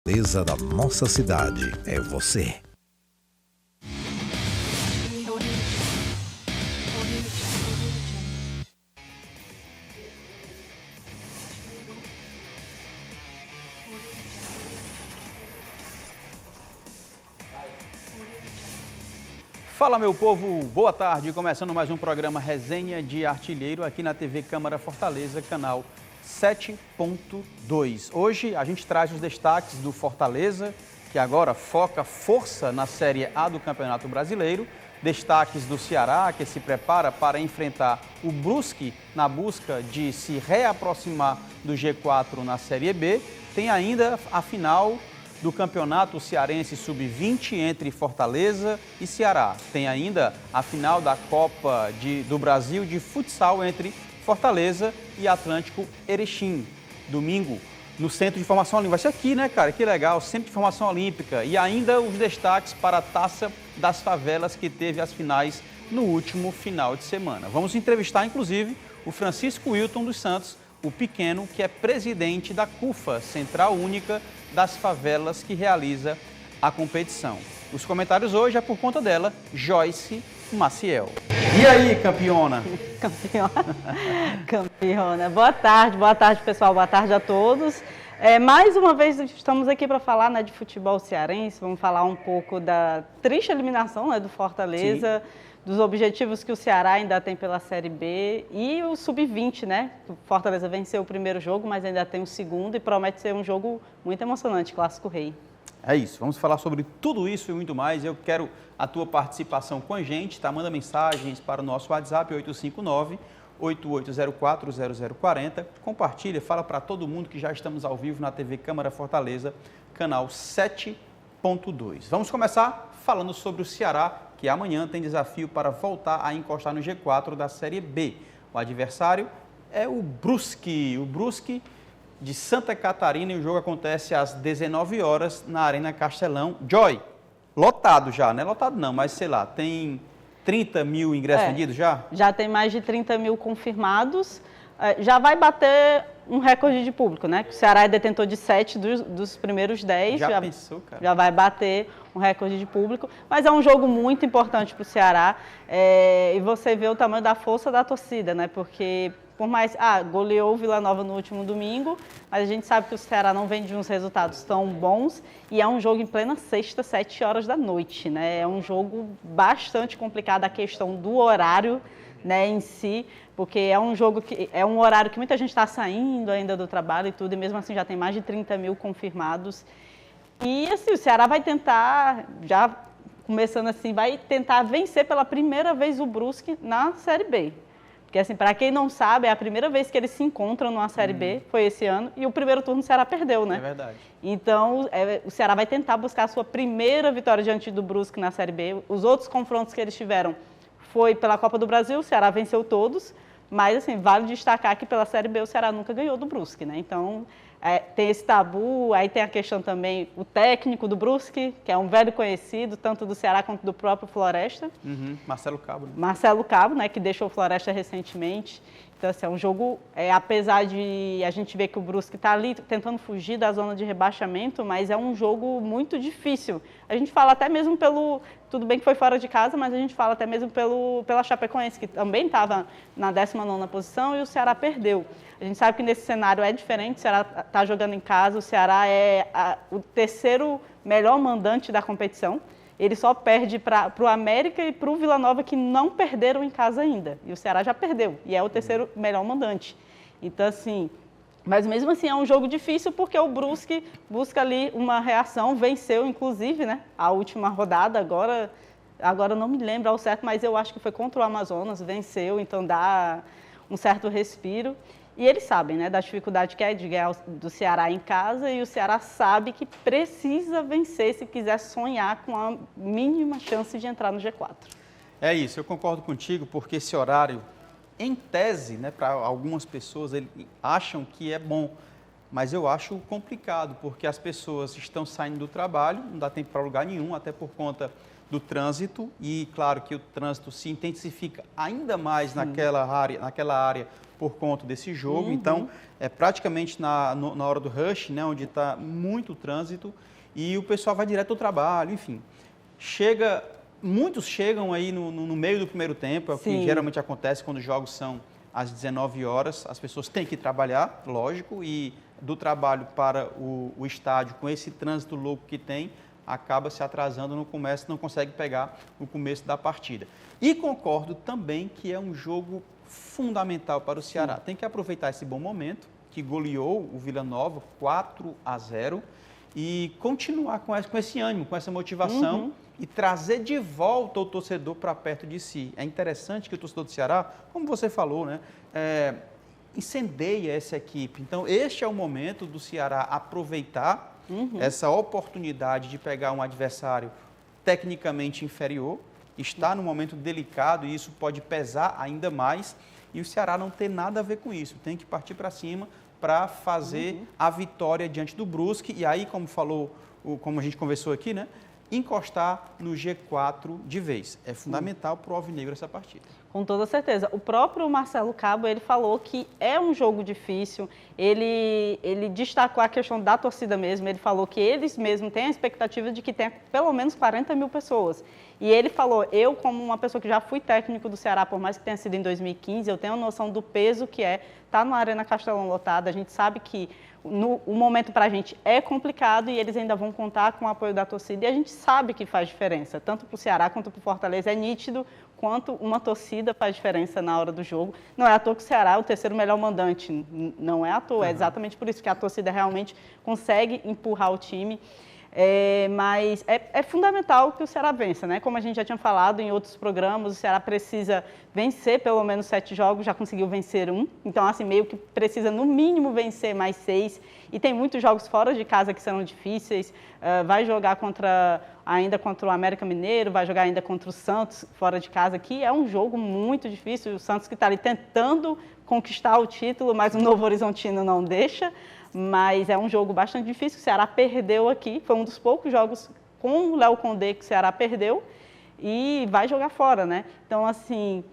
Beleza da nossa cidade é você. Fala, meu povo, boa tarde, começando mais um programa Resenha de Artilheiro aqui na TV Câmara Fortaleza, canal 7.2. Hoje a gente traz os destaques do Fortaleza, que agora foca força na Série A do Campeonato Brasileiro, destaques do Ceará, que se prepara para enfrentar o Brusque na busca de se reaproximar do G4 na Série B, tem ainda a final do Campeonato Cearense Sub-20 entre Fortaleza e Ceará. Tem ainda a final da Copa do Brasil de futsal entre Fortaleza e Atlântico Erechim. Domingo, no Centro de Formação Olímpica. Vai ser aqui, né, cara? Que legal, Centro de Formação Olímpica. E ainda os destaques para a Taça das Favelas, que teve as finais no último final de semana. Vamos entrevistar, inclusive, o Francisco Wilton dos Santos, o pequeno, que é presidente da CUFA, Central Única das Favelas, que realiza a competição. Os comentários hoje é por conta dela, Joyce Maciel. E aí, campeona? Campeona. Boa tarde, pessoal. Boa tarde a todos. Mais uma vez estamos aqui para falar, né, de futebol cearense. Vamos falar um pouco da triste eliminação, né, do Fortaleza. Sim. Dos objetivos que o Ceará ainda tem pela Série B e o Sub-20, né? O Fortaleza venceu o primeiro jogo, mas ainda tem o segundo e promete ser um jogo muito emocionante, Clássico Rei. É isso, vamos falar sobre tudo isso e muito mais. Eu quero a tua participação com a gente, tá? Manda mensagens para o nosso WhatsApp 859-8804-0040. Compartilha, fala para todo mundo que já estamos ao vivo na TV Câmara Fortaleza, canal 7.2. Vamos começar falando sobre o Ceará, que amanhã tem desafio para voltar a encostar no G4 da Série B. O adversário é o Brusque de Santa Catarina, e o jogo acontece às 19 horas na Arena Castelão. Joy, lotado já, não é lotado não, mas sei lá, tem 30 mil ingressos vendidos já? Já tem mais de 30 mil confirmados. Já vai bater um recorde de público, né? O Ceará é detentor de 7 dos primeiros 10. Já pensou, cara? Já vai bater um recorde de público. Mas é um jogo muito importante para o Ceará. E você vê o tamanho da força da torcida, né? Porque, por mais... goleou o Vila Nova no último domingo, mas a gente sabe que o Ceará não vem de uns resultados tão bons. E é um jogo em plena sexta, 7 horas da noite, né? É um jogo bastante complicado, a questão do horário, né, em si, porque é um jogo que é um horário que muita gente está saindo ainda do trabalho e tudo, e mesmo assim já tem mais de 30 mil confirmados. E assim, o Ceará vai tentar, já começando assim, vai tentar vencer pela primeira vez o Brusque na Série B. Porque assim, para quem não sabe, é a primeira vez que eles se encontram numa Série B, foi esse ano, e o primeiro turno o Ceará perdeu, né? É verdade. Então, o Ceará vai tentar buscar a sua primeira vitória diante do Brusque na Série B. Os outros confrontos que eles tiveram foi pela Copa do Brasil, o Ceará venceu todos, mas assim, vale destacar que pela Série B o Ceará nunca ganhou do Brusque, né? Então, tem esse tabu, aí tem a questão também, o técnico do Brusque, que é um velho conhecido, tanto do Ceará quanto do próprio Floresta. Marcelo Cabo. Né? Marcelo Cabo, né, que deixou o Floresta recentemente. Então, assim, é um jogo, apesar de a gente ver que o Brusque está ali tentando fugir da zona de rebaixamento, mas é um jogo muito difícil. A gente fala até mesmo tudo bem que foi fora de casa, mas a gente fala até mesmo pela Chapecoense, que também estava na 19ª posição e o Ceará perdeu. A gente sabe que nesse cenário é diferente, o Ceará está jogando em casa, o Ceará é o terceiro melhor mandante da competição. Ele só perde para o América e para o Vila Nova, que não perderam em casa ainda. E o Ceará já perdeu, e é o terceiro melhor mandante. Então, assim, mas mesmo assim é um jogo difícil, porque o Brusque busca ali uma reação, venceu, inclusive, né, a última rodada, agora não me lembro ao certo, mas eu acho que foi contra o Amazonas, venceu, então dá um certo respiro. E eles sabem, né, da dificuldade que é de ganhar do Ceará em casa, e o Ceará sabe que precisa vencer se quiser sonhar com a mínima chance de entrar no G4. É isso, eu concordo contigo, porque esse horário, em tese, né, para algumas pessoas, eles acham que é bom, mas eu acho complicado, porque as pessoas estão saindo do trabalho, não dá tempo para lugar nenhum, até por conta do trânsito e, claro, que o trânsito se intensifica ainda mais naquela área por conta desse jogo. Então, é praticamente na hora do rush, né, onde está muito trânsito e o pessoal vai direto ao trabalho, enfim. Muitos chegam aí no meio do primeiro tempo, é o que geralmente acontece quando os jogos são às 19 horas, as pessoas têm que trabalhar, lógico, e do trabalho para o estádio, com esse trânsito louco que tem, acaba se atrasando no começo, não consegue pegar o começo da partida. E concordo também que é um jogo fundamental para o Ceará. Tem que aproveitar esse bom momento, que goleou o Vila Nova 4-0, e continuar com esse ânimo, com essa motivação e trazer de volta o torcedor para perto de si. É interessante que o torcedor do Ceará, como você falou, né, incendeia essa equipe. Então, este é o momento do Ceará aproveitar essa oportunidade de pegar um adversário tecnicamente inferior, está num momento delicado e isso pode pesar ainda mais, e o Ceará não tem nada a ver com isso, tem que partir para cima para fazer a vitória diante do Brusque, e aí, como a gente conversou aqui, né, encostar no G4 de vez. É fundamental para o Alvinegro essa partida. Com toda certeza. O próprio Marcelo Cabo, ele falou que é um jogo difícil, ele destacou a questão da torcida mesmo, ele falou que eles mesmos têm a expectativa de que tenha pelo menos 40 mil pessoas. E ele falou, eu como uma pessoa que já fui técnico do Ceará, por mais que tenha sido em 2015, eu tenho noção do peso que é estar na Arena Castelão lotada, a gente sabe que o momento para a gente é complicado e eles ainda vão contar com o apoio da torcida e a gente sabe que faz diferença, tanto para o Ceará quanto para o Fortaleza, é nítido quanto uma torcida faz diferença na hora do jogo. Não é à toa que o Ceará é o terceiro melhor mandante, não é à toa, é exatamente por isso que a torcida realmente consegue empurrar o time. Mas é fundamental que o Ceará vença, né? Como a gente já tinha falado em outros programas, o Ceará precisa vencer pelo menos 7 jogos, já conseguiu vencer 1. Então, assim, meio que precisa no mínimo vencer mais 6. E tem muitos jogos fora de casa que serão difíceis. Vai jogar ainda contra o América Mineiro, vai jogar ainda contra o Santos fora de casa, que é um jogo muito difícil. O Santos que está ali tentando conquistar o título, mas o Novo Horizontino não deixa. Mas é um jogo bastante difícil, o Ceará perdeu aqui, foi um dos poucos jogos com o Léo Condé que o Ceará perdeu e vai jogar fora, né? Então, assim,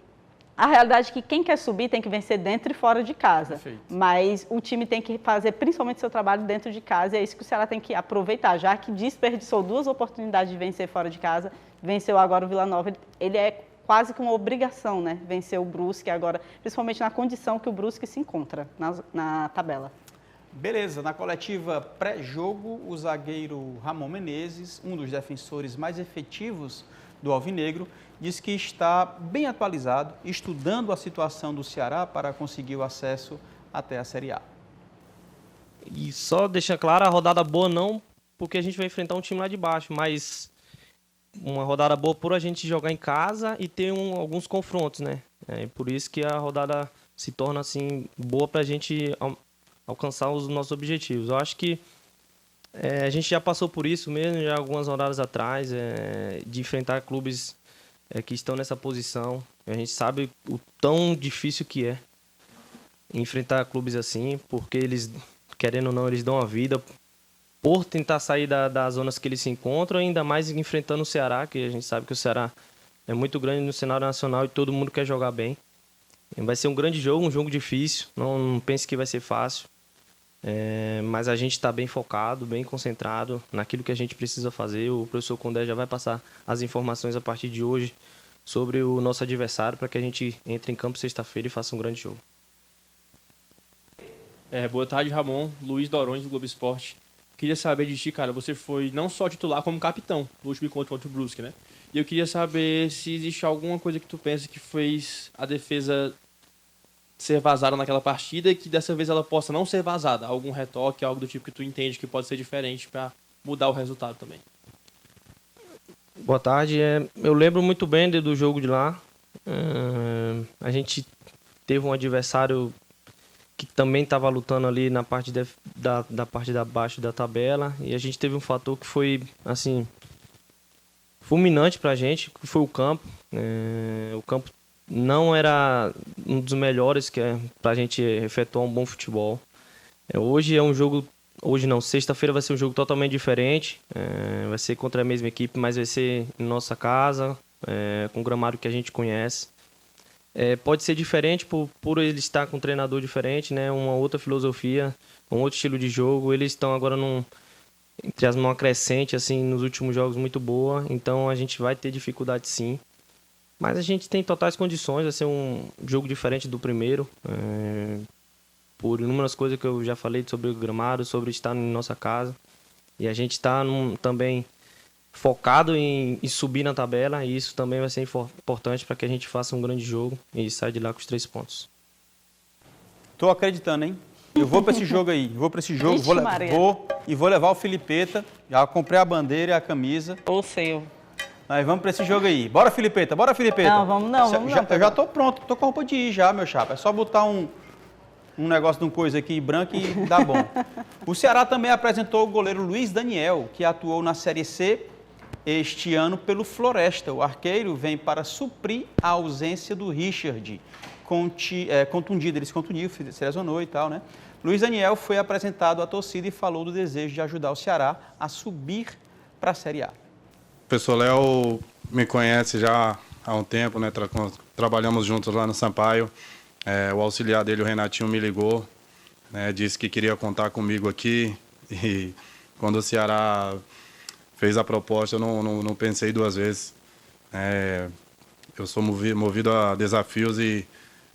a realidade é que quem quer subir tem que vencer dentro e fora de casa. Perfeito. Mas o time tem que fazer principalmente seu trabalho dentro de casa e é isso que o Ceará tem que aproveitar, já que desperdiçou 2 oportunidades de vencer fora de casa, venceu agora o Vila Nova, ele é quase que uma obrigação, né? Vencer o Brusque agora, principalmente na condição que o Brusque se encontra na tabela. Beleza, na coletiva pré-jogo, o zagueiro Ramon Menezes, um dos defensores mais efetivos do Alvinegro, diz que está bem atualizado, estudando a situação do Ceará para conseguir o acesso até a Série A. E só deixa claro, a rodada boa não, porque a gente vai enfrentar um time lá de baixo, mas uma rodada boa por a gente jogar em casa e ter alguns confrontos, né? É por isso que a rodada se torna assim boa para a gente alcançar os nossos objetivos. Eu acho que a gente já passou por isso mesmo, já algumas rodadas atrás, de enfrentar clubes que estão nessa posição. A gente sabe o tão difícil que é enfrentar clubes assim, porque eles, querendo ou não, eles dão a vida por tentar sair das zonas que eles se encontram, ainda mais enfrentando o Ceará, que a gente sabe que o Ceará é muito grande no cenário nacional e todo mundo quer jogar bem. Vai ser um grande jogo, um jogo difícil, não pense que vai ser fácil. Mas a gente está bem focado, bem concentrado naquilo que a gente precisa fazer. O professor Condé já vai passar as informações a partir de hoje sobre o nosso adversário para que a gente entre em campo sexta-feira e faça um grande jogo. Boa tarde, Ramon. Luiz Dorões, do Globo Esporte. Queria saber de ti, cara, você foi não só titular como capitão no último encontro contra o Brusque, né? E eu queria saber se existe alguma coisa que tu pensa que fez a defesa ser vazada naquela partida e que dessa vez ela possa não ser vazada. Algum retoque, algo do tipo que tu entende que pode ser diferente para mudar o resultado também. Boa tarde. Eu lembro muito bem do jogo de lá. A gente teve um adversário que também estava lutando ali na parte da parte da baixo da tabela e a gente teve um fator que foi assim fulminante para a gente, que foi o campo. O campo não era um dos melhores para a gente efetuar um bom futebol. Hoje é um jogo Hoje não, sexta-feira vai ser um jogo totalmente diferente. Vai ser contra a mesma equipe, mas vai ser em nossa casa, com o gramado que a gente conhece. Pode ser diferente por ele estar com um treinador diferente, né? Uma outra filosofia, um outro estilo de jogo. Eles estão agora numa crescente, assim, nos últimos jogos muito boa. Então a gente vai ter dificuldade sim. Mas a gente tem totais condições, vai ser um jogo diferente do primeiro. Por inúmeras coisas que eu já falei sobre o gramado, sobre estar em nossa casa. E a gente está também focado em subir na tabela, e isso também vai ser importante para que a gente faça um grande jogo e saia de lá com os 3 pontos. Tô acreditando, hein? Eu vou para esse jogo aí, vou levar o Filipeta, já comprei a bandeira e a camisa. Ou seu. Nós vamos para esse jogo aí. Bora, Filipeta, bora, Filipeta. Não, vamos não. Eu já tô pronto, tô com a roupa de ir já, meu chapa. É só botar um negócio de uma coisa aqui branco e dá bom. O Ceará também apresentou o goleiro Luiz Daniel, que atuou na Série C este ano pelo Floresta. O arqueiro vem para suprir a ausência do Richard, contundido. Ele se contundiu, se lesionou e tal, né? Luiz Daniel foi apresentado à torcida e falou do desejo de ajudar o Ceará a subir para a Série A. O professor Léo me conhece já há um tempo, né? Trabalhamos juntos lá no Sampaio. O auxiliar dele, o Renatinho, me ligou, né? Disse que queria contar comigo aqui. E quando o Ceará fez a proposta, eu não pensei 2 vezes. Eu sou movido a desafios e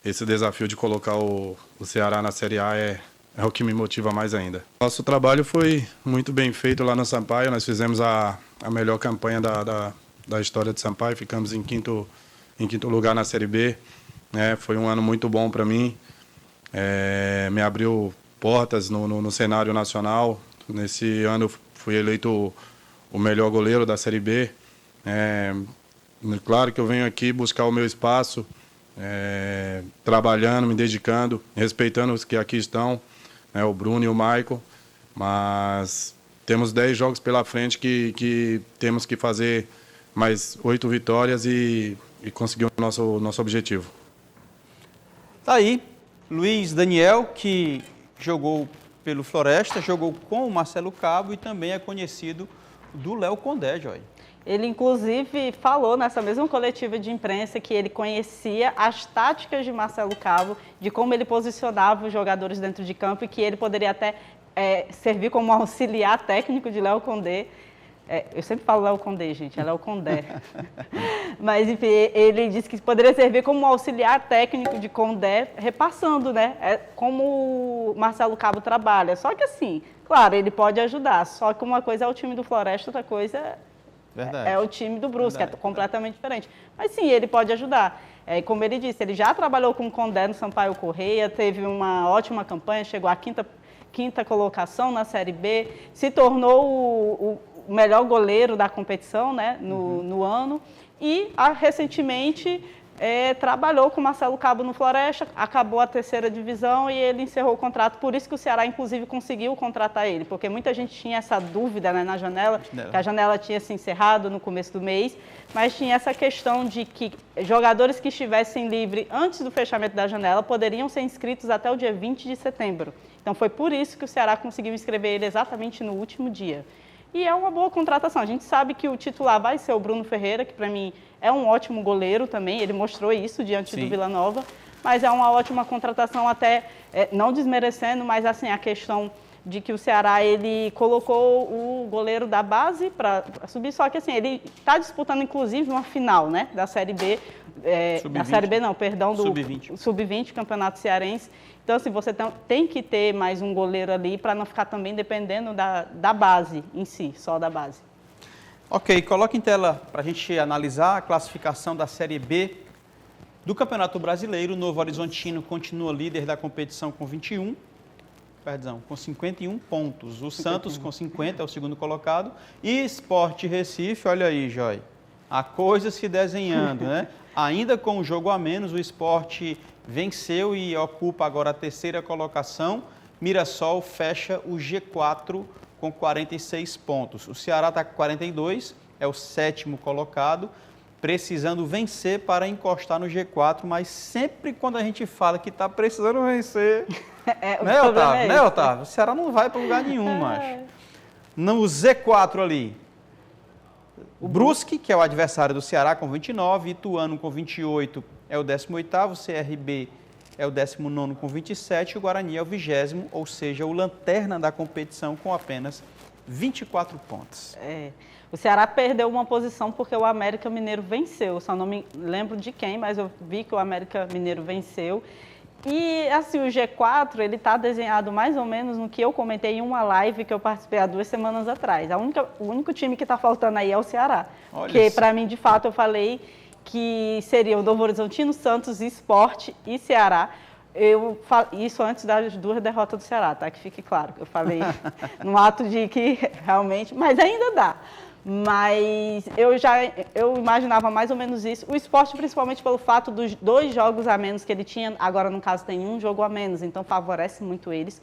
esse desafio de colocar o Ceará na Série A é o que me motiva mais ainda. Nosso trabalho foi muito bem feito lá no Sampaio. Nós fizemos a melhor campanha da história de Sampaio. Ficamos em quinto lugar na Série B. Foi um ano muito bom para mim. Me abriu portas no cenário nacional. Nesse ano fui eleito o melhor goleiro da Série B. Claro que eu venho aqui buscar o meu espaço, trabalhando, me dedicando, respeitando os que aqui estão, o Bruno e o Maicon, mas temos 10 jogos pela frente que temos que fazer mais 8 vitórias e conseguir o nosso objetivo. Tá aí, Luiz Daniel, que jogou pelo Floresta, jogou com o Marcelo Cabo e também é conhecido do Léo Condé, Joy. Ele, inclusive, falou nessa mesma coletiva de imprensa que ele conhecia as táticas de Marcelo Cabo, de como ele posicionava os jogadores dentro de campo e que ele poderia até servir como auxiliar técnico de Léo Condé. Eu sempre falo Léo Condé, gente, é Léo Condé. Mas, enfim, ele disse que poderia servir como auxiliar técnico de Condé, repassando, né? Como o Marcelo Cabo trabalha. Só que, assim, claro, ele pode ajudar. Só que uma coisa é o time do Floresta, outra coisa é o time do Brusque, é completamente diferente. Mas, sim, ele pode ajudar. Como ele disse, ele já trabalhou com o Condé no Sampaio Correia, teve uma ótima campanha, chegou à quinta colocação na Série B, se tornou o melhor goleiro da competição, né, no ano, e recentemente trabalhou com o Marcelo Cabo no Floresta, acabou a 3ª divisão e ele encerrou o contrato, por isso que o Ceará, inclusive, conseguiu contratar ele, porque muita gente tinha essa dúvida, né, na janela, que a janela tinha se encerrado no começo do mês, mas tinha essa questão de que jogadores que estivessem livres antes do fechamento da janela poderiam ser inscritos até o dia 20 de setembro. Então foi por isso que o Ceará conseguiu inscrever ele exatamente no último dia. E é uma boa contratação. A gente sabe que o titular vai ser o Bruno Ferreira, que para mim é um ótimo goleiro também. Ele mostrou isso diante do Vila Nova. Mas é uma ótima contratação, até não desmerecendo, mas assim, a questão de que o Ceará ele colocou o goleiro da base para subir. Só que assim, ele está disputando inclusive uma final, né, da Série B. Da Série B não, perdão, do Sub-20, Campeonato Cearense. Então, assim, você tem que ter mais um goleiro ali para não ficar também dependendo da base em si, só da base. Ok, coloca em tela para a gente analisar a classificação da Série B do Campeonato Brasileiro. O Novo Horizontino continua líder da competição com 51 pontos. O Santos com 50 é o segundo colocado. E Sport Recife, olha aí, Joy, a coisa se desenhando, né? Ainda com o jogo a menos, o Sport venceu e ocupa agora a 3ª colocação. Mirassol fecha o G4 com 46 pontos. O Ceará está com 42, é o 7º colocado. precisando vencer para encostar no G4, mas sempre quando a gente fala que está precisando vencer, né, Otávio? Né, Otávio? O Ceará não vai para lugar nenhum, macho. No Z4 ali, o Brusque, que é o adversário do Ceará, com 29, Ituano com 28 é o 18º, o CRB é o 19º com 27 e o Guarani é o 20º, ou seja, o lanterna da competição com apenas 24 pontos. O Ceará perdeu uma posição porque o América Mineiro venceu. Só não me lembro de quem, mas eu vi que o América Mineiro venceu. E, assim, o G4, ele está desenhado mais ou menos no que eu comentei em uma live que eu participei há 2 semanas atrás. O único time que está faltando aí é o Ceará. Olha porque, isso. para mim, de fato, eu falei que seria o Novo Horizontino, Santos, Sport e Ceará. Isso antes das 2 derrotas do Ceará, tá? Que fique claro. Eu falei no ato de que realmente... Mas ainda dá. Mas eu imaginava mais ou menos isso. O Sport, principalmente pelo fato dos 2 jogos a menos que ele tinha, agora no caso tem 1 jogo a menos, então favorece muito eles.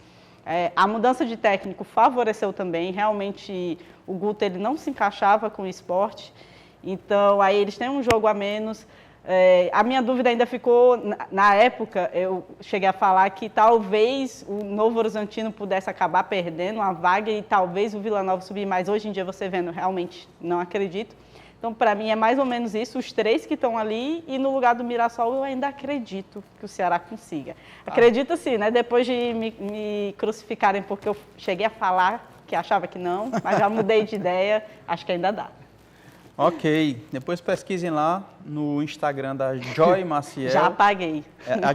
A mudança de técnico favoreceu também, realmente o Guto ele não se encaixava com o Sport, então aí eles têm 1 jogo a menos. A minha dúvida ainda ficou, na época, eu cheguei a falar que talvez o Novo Horizontino pudesse acabar perdendo uma vaga e talvez o Vila Nova subir, mas hoje em dia você vendo, realmente não acredito. Então, para mim, é mais ou menos isso, os 3 que estão ali e no lugar do Mirassol eu ainda acredito que o Ceará consiga. Acredito sim, né? Depois de me crucificarem porque eu cheguei a falar que achava que não, mas já mudei de ideia, acho que ainda dá. Ok, depois pesquisem lá no Instagram da Joy Maciel. Já apaguei.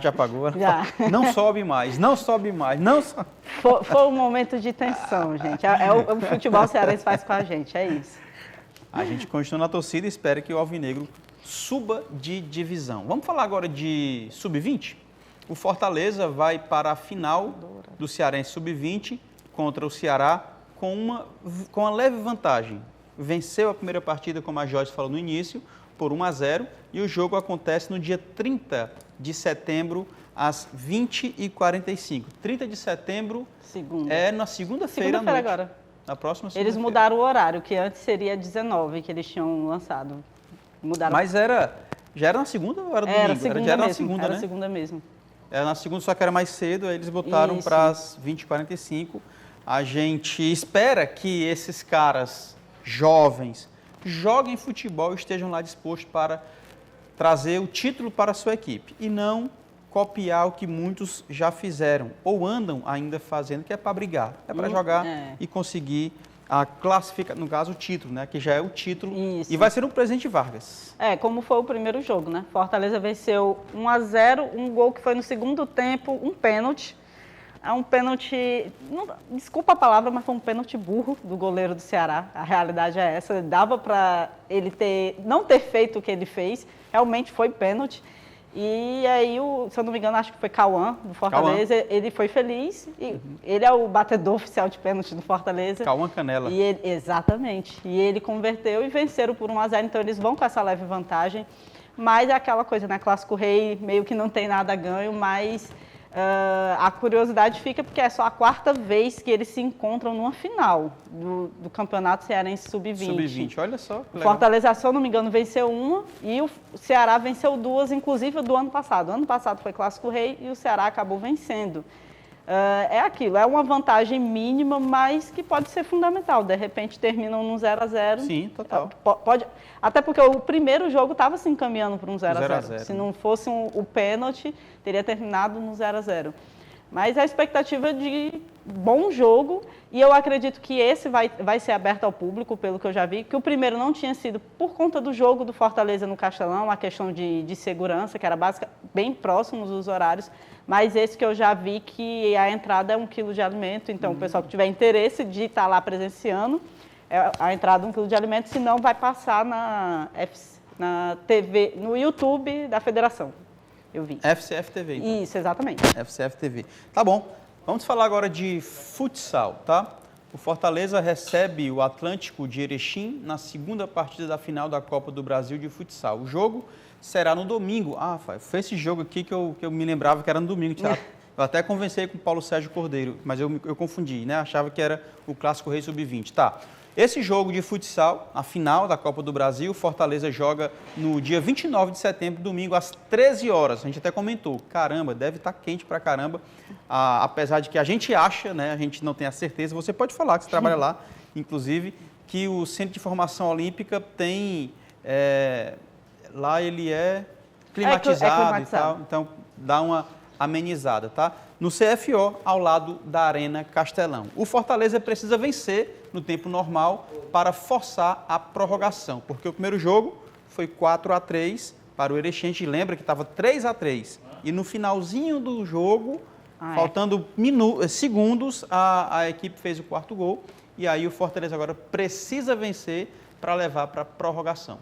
Já apagou? Já. Não sobe mais, não sobe mais, não sobe. Foi um momento de tensão, gente. O futebol cearense faz com a gente, é isso. A gente continua na torcida e espera que o Alvinegro suba de divisão. Vamos falar agora de Sub-20? O Fortaleza vai para a final do Cearense Sub-20 contra o Ceará com uma leve vantagem. Venceu a primeira partida, como a Joyce falou no início, por 1-0, e o jogo acontece no dia 30 de setembro, às 20h45. 30 de setembro é na segunda-feira à noite. Agora. Na próxima segunda-feira. Eles mudaram o horário, que antes seria 19, que eles tinham lançado. Mudaram. Mas já era na segunda ou era domingo? Era segunda já era mesmo, na segunda, era né? segunda mesmo. Era na segunda, só que era mais cedo, aí eles botaram para as 20h45. A gente espera que esses caras jovens joguem futebol e estejam lá dispostos para trazer o título para a sua equipe e não copiar o que muitos já fizeram ou andam ainda fazendo, que é para brigar, é para jogar e conseguir a classificação, no caso o título, né, que já é o título. Isso. E vai ser um presente Vargas. Como foi o primeiro jogo, né? Fortaleza venceu 1-0, um gol que foi no segundo tempo, um pênalti. É um pênalti, desculpa a palavra, mas foi um pênalti burro do goleiro do Ceará. A realidade é essa. Dava para ele não ter feito o que ele fez. Realmente foi pênalti. E aí, se eu não me engano, acho que foi Cauã, do Fortaleza. Ele foi feliz. E ele é o batedor oficial de pênalti do Fortaleza. Cauã Canela. Exatamente. E ele converteu e venceram por 1-0. Então, eles vão com essa leve vantagem. Mas é aquela coisa, né? Clássico Rei, meio que não tem nada a ganho, mas... a curiosidade fica porque é só a 4ª vez que eles se encontram numa final do Campeonato Cearense Sub-20. Sub-20, olha só. O Fortaleza, se eu não me engano, venceu 1 e o Ceará venceu 2, inclusive do ano passado. O ano passado foi Clássico Rei e o Ceará acabou vencendo. É aquilo, é uma vantagem mínima, mas que pode ser fundamental. De repente terminam num 0-0. Sim, total. Até porque o primeiro jogo estava se encaminhando para um 0-0. Se né? não fosse o pênalti, teria terminado no 0-0. Mas a expectativa de bom jogo, e eu acredito que esse vai ser aberto ao público, pelo que eu já vi, que o primeiro não tinha sido por conta do jogo do Fortaleza no Castelão, a questão de segurança, que era bem próximos dos horários, mas esse que eu já vi que a entrada é 1 quilo de alimento, então o pessoal que tiver interesse de estar lá presenciando, a entrada é 1 quilo de alimento, senão vai passar na TV, no YouTube da federação. Eu vi. FCF TV. Então. Isso, exatamente. FCF TV. Tá bom. Vamos falar agora de futsal, tá? O Fortaleza recebe o Atlântico de Erechim na segunda partida da final da Copa do Brasil de futsal. O jogo será no domingo. Foi esse jogo aqui que eu me lembrava que era no domingo. Eu até conversei com o Paulo Sérgio Cordeiro, mas eu confundi, né? Achava que era o Clássico Rei Sub-20. Tá. Esse jogo de futsal, a final da Copa do Brasil, Fortaleza joga no dia 29 de setembro, domingo, às 13 horas. A gente até comentou, caramba, deve estar quente pra caramba, apesar de que a gente acha, né, a gente não tem a certeza, você pode falar que você trabalha lá, inclusive, que o Centro de Formação Olímpica tem, lá ele é climatizado e tal, então dá uma amenizada, tá? No CFO, ao lado da Arena Castelão. O Fortaleza precisa vencer no tempo normal para forçar a prorrogação, porque o primeiro jogo foi 4-3 para o Erechim. Lembra que estava 3-3 e no finalzinho do jogo, faltando segundos, a equipe fez o quarto gol e aí o Fortaleza agora precisa vencer para levar para a prorrogação.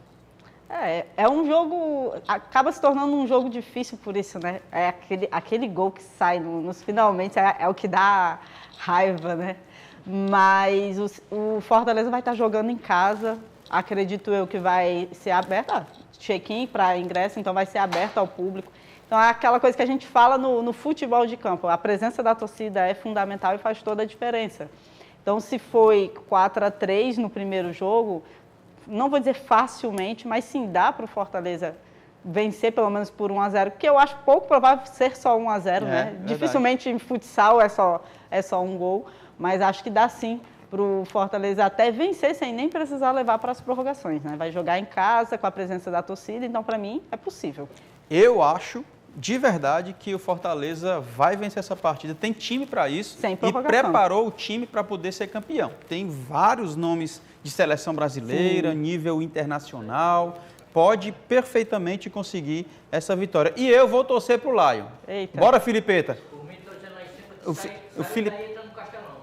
É um jogo, acaba se tornando um jogo difícil por isso, né? É aquele gol que sai nos finalmente, é o que dá raiva, né? Mas o Fortaleza vai estar jogando em casa, acredito eu que vai ser aberto, check-in para ingresso, então vai ser aberto ao público. Então é aquela coisa que a gente fala no futebol de campo, a presença da torcida é fundamental e faz toda a diferença. Então se foi 4-3 no primeiro jogo, não vou dizer facilmente, mas sim dá para o Fortaleza vencer pelo menos por 1-0, porque eu acho pouco provável ser só 1-0, né? Verdade. Dificilmente em futsal é só um gol, mas acho que dá sim para o Fortaleza até vencer sem nem precisar levar para as prorrogações, né? Vai jogar em casa com a presença da torcida, então para mim é possível. Eu acho de verdade que o Fortaleza vai vencer essa partida, tem time para isso e preparou o time para poder ser campeão. Tem vários nomes de seleção brasileira, nível internacional, pode perfeitamente conseguir essa vitória. E eu vou torcer pro Lion. Eita. Bora, Filipeta.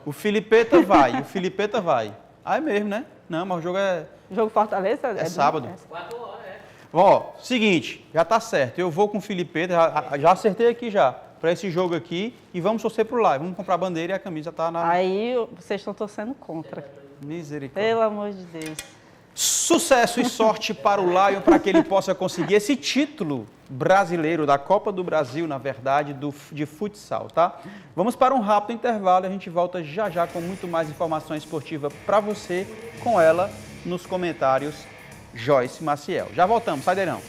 O Filipeta vai. Ah, é mesmo, né? Não, mas o jogo é... Jogo Fortaleza? É sábado. 4 horas, Ó, seguinte, já tá certo. Eu vou com o Filipeta, já acertei aqui já, para esse jogo aqui, e vamos torcer pro Lion. Vamos comprar a bandeira e a camisa tá na... Aí vocês estão torcendo contra. Misericórdia. Pelo amor de Deus. Sucesso e sorte para o Lion, para que ele possa conseguir esse título brasileiro, da Copa do Brasil, na verdade, de futsal, tá? Vamos para um rápido intervalo e a gente volta já já com muito mais informação esportiva para você, com ela nos comentários, Joyce Maciel. Já voltamos, sai daí não.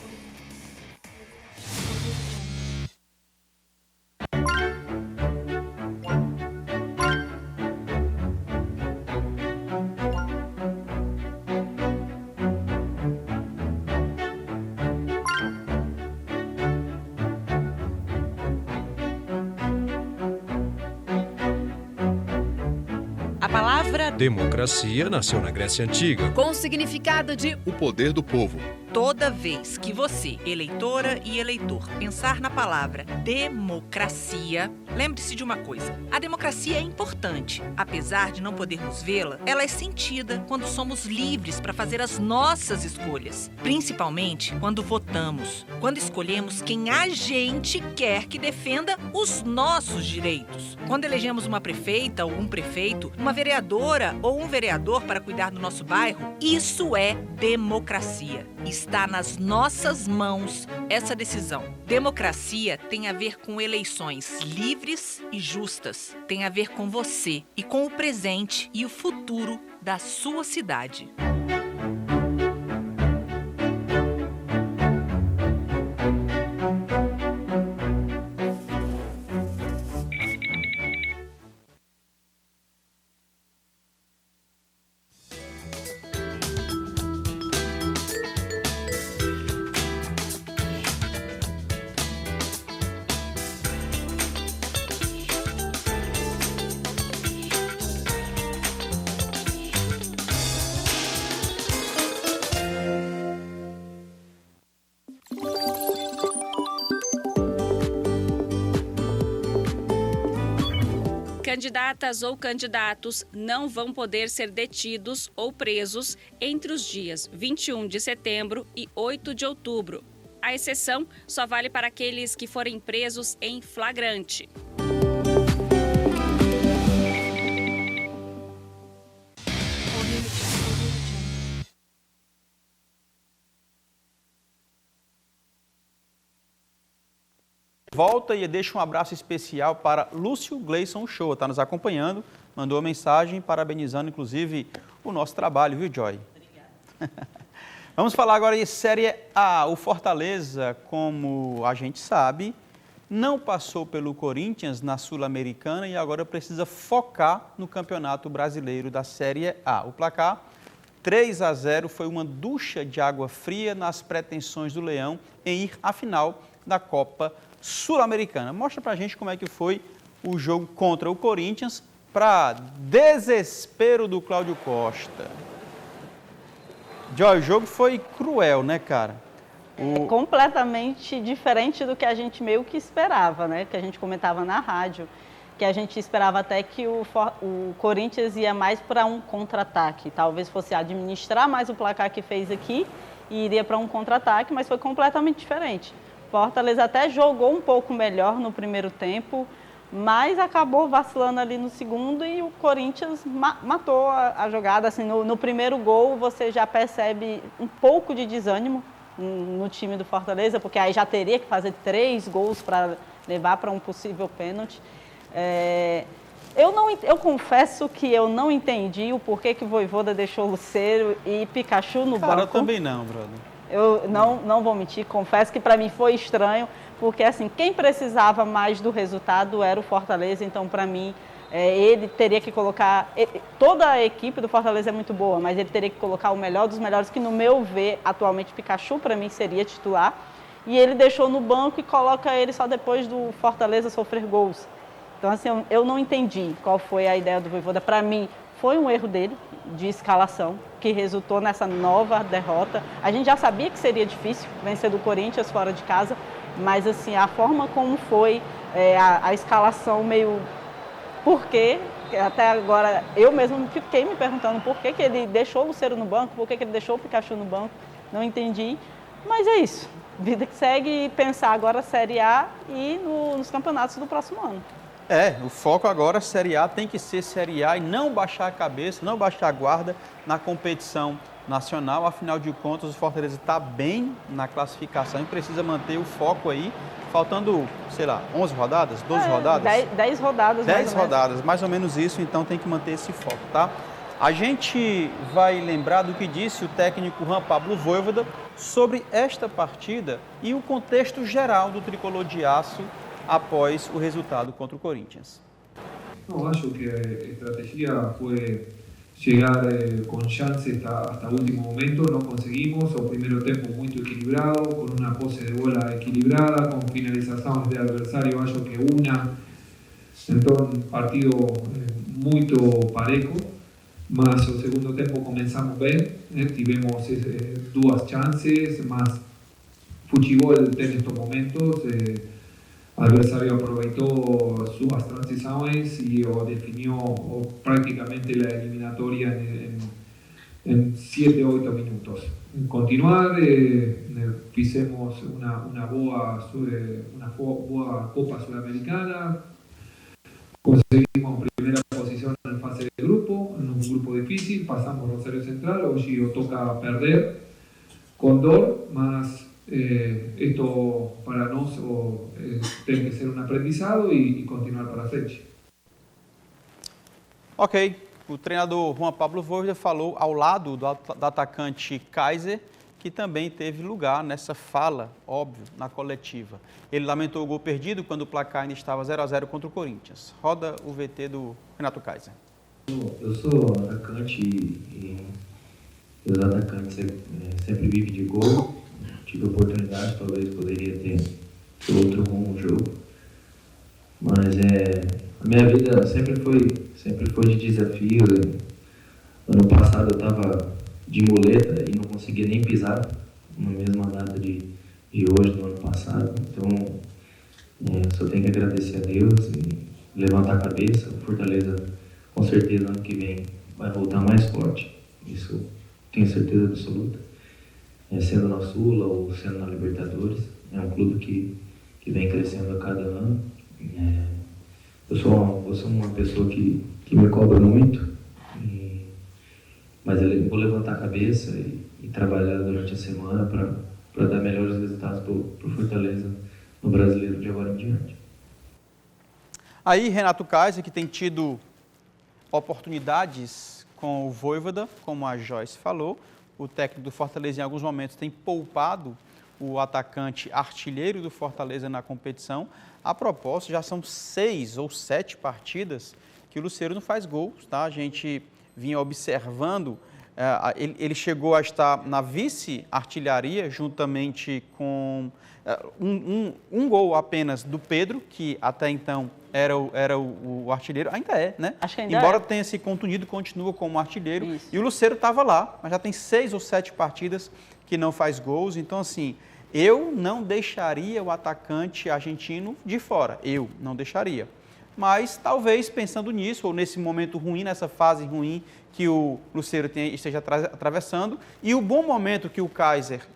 Democracia nasceu na Grécia Antiga, com o significado de o poder do povo. Toda vez que você, eleitora e eleitor, pensar na palavra democracia, lembre-se de uma coisa. A democracia é importante. Apesar de não podermos vê-la, ela é sentida quando somos livres para fazer as nossas escolhas. Principalmente quando votamos. Quando escolhemos quem a gente quer que defenda os nossos direitos. Quando elegemos uma prefeita ou um prefeito, uma vereadora ou um vereador para cuidar do nosso bairro, isso é democracia. Está nas nossas mãos essa decisão. Democracia tem a ver com eleições livres e justas. Tem a ver com você e com o presente e o futuro da sua cidade. Candidatas ou candidatos não vão poder ser detidos ou presos entre os dias 21 de setembro e 8 de outubro. A exceção só vale para aqueles que forem presos em flagrante. Volta e deixa um abraço especial para Lúcio Gleison Show, está nos acompanhando mandou uma mensagem parabenizando, inclusive, o nosso trabalho, viu, Joy? Obrigada. Vamos falar agora de Série A. O Fortaleza, como a gente sabe, não passou pelo Corinthians na Sul-Americana e agora precisa focar no Campeonato Brasileiro da Série A. O placar 3-0 foi uma ducha de água fria nas pretensões do Leão em ir à final da Copa Sul-Americana. Mostra pra gente como é que foi o jogo contra o Corinthians, para desespero do Cláudio Costa. Joy, o jogo foi cruel, né, cara? Completamente diferente do que a gente meio que esperava, né? Que a gente comentava na rádio, que a gente esperava até que o Corinthians ia mais para um contra-ataque. Talvez fosse administrar mais o placar que fez aqui e iria para um contra-ataque, mas foi completamente diferente. Fortaleza até jogou um pouco melhor no primeiro tempo, mas acabou vacilando ali no segundo e o Corinthians matou a jogada. Assim, no primeiro gol você já percebe um pouco de desânimo no time do Fortaleza, porque aí já teria que fazer 3 gols para levar para um possível pênalti. Eu confesso que eu não entendi o porquê que o Vojvoda deixou Lucero e Pikachu no banco. Eu também não, brother. Eu não vou mentir, confesso que para mim foi estranho, porque assim, quem precisava mais do resultado era o Fortaleza, então para mim ele teria que colocar, toda a equipe do Fortaleza é muito boa, mas ele teria que colocar o melhor dos melhores, que no meu ver, atualmente Pikachu para mim seria titular, e ele deixou no banco e coloca ele só depois do Fortaleza sofrer gols. Então assim, eu não entendi qual foi a ideia do Vojvoda. Para mim foi um erro dele de escalação, que resultou nessa nova derrota. A gente já sabia que seria difícil vencer do Corinthians fora de casa, mas assim, a forma como foi a escalação meio... Por quê? Até agora eu mesmo fiquei me perguntando por que ele deixou o Lucero no banco, por que ele deixou o Pikachu no banco, não entendi. Mas é isso, vida que segue, pensar agora a Série A e nos campeonatos do próximo ano. O foco agora, Série A, tem que ser Série A e não baixar a cabeça, não baixar a guarda na competição nacional. Afinal de contas, o Fortaleza está bem na classificação e precisa manter o foco aí, faltando, sei lá, 11 rodadas, 12 rodadas? 10 rodadas. 10 rodadas, mais ou menos isso, então tem que manter esse foco, tá? A gente vai lembrar do que disse o técnico Juan Pablo Vojvoda sobre esta partida e o contexto geral do tricolor de aço após o resultado contra o Corinthians. No, acho que a estrategia fue llegar con chance hasta último momento, no conseguimos, o primeiro tempo muito equilibrado, con una pose de bola equilibrada, con finalizaciones de adversario, acho que entonces partido muito parejo, mas o segundo tempo comenzamos bem, tivemos 2 chances, mas futebol tem estos momentos, adversario aprovechó sus transiciones y definió prácticamente la eliminatoria en 7 o 8 minutos. Continuar, fizemos una boa Copa Sudamericana, conseguimos primera posición en fase de grupo, en un grupo difícil, pasamos Rosario Central, hoy toca perder con dor, más esto para nosotros tem que ser un aprendizado y continuar para frente. Ok, o treinador Juan Pablo Vojvoda falou ao lado do atacante Kaiser, que também teve lugar nessa fala, óbvio, na coletiva. Ele lamentou o gol perdido quando o placar ainda estava 0-0 contra o Corinthians. Roda o VT do Renato Kaiser. Eu sou atacante e os atacantes sempre vivem de gol. Tive oportunidade, talvez poderia ter outro rumo no jogo, mas a minha vida sempre foi de desafios. Ano passado eu estava de muleta e não conseguia nem pisar na mesma data de hoje, do ano passado, então só tenho que agradecer a Deus e levantar a cabeça. O Fortaleza com certeza ano que vem vai voltar mais forte, isso tenho certeza absoluta. Sendo na Sula ou sendo na Libertadores, é um clube que vem crescendo a cada ano. Eu sou uma pessoa que me cobra muito, mas eu vou levantar a cabeça e trabalhar durante a semana para dar melhores resultados para o Fortaleza no Brasileiro de agora em diante. Aí, Renato Kaiser, que tem tido oportunidades com o Vojvoda, como a Joyce falou. O técnico do Fortaleza, em alguns momentos, tem poupado o atacante artilheiro do Fortaleza na competição. A propósito, já são 6 ou 7 partidas que o Lucero não faz gols, tá? A gente vinha observando, ele chegou a estar na vice-artilharia, juntamente com um gol apenas do Pedro, que até então era o artilheiro, ainda é, né? Acho que ainda Embora tenha se contundido, continua como artilheiro. Isso. E o Lucero estava lá, mas já tem 6 ou 7 partidas que não faz gols. Então, assim, eu não deixaria o atacante argentino de fora. Eu não deixaria. Mas, talvez, pensando nisso, ou nesse momento ruim, nessa fase ruim que o Lucero esteja atravessando, e o bom momento que o Kaiser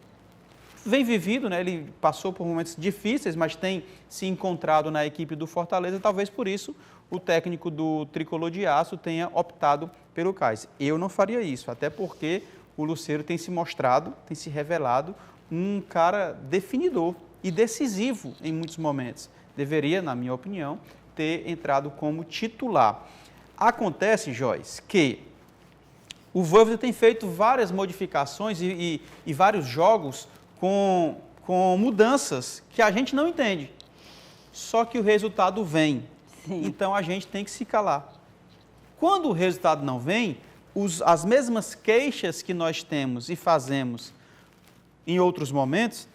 vem vivido, né? Ele passou por momentos difíceis, mas tem se encontrado na equipe do Fortaleza. Talvez por isso o técnico do Tricolor de Aço tenha optado pelo Kaiser. Eu não faria isso, até porque o Lucero tem se mostrado, tem se revelado um cara definidor e decisivo em muitos momentos. Deveria, na minha opinião, ter entrado como titular. Acontece, Joyce, que o Vojvoda tem feito várias modificações e vários jogos com mudanças que a gente não entende. Só que o resultado vem. Sim. Então a gente tem que se calar. Quando o resultado não vem, as mesmas queixas que nós temos e fazemos em outros momentos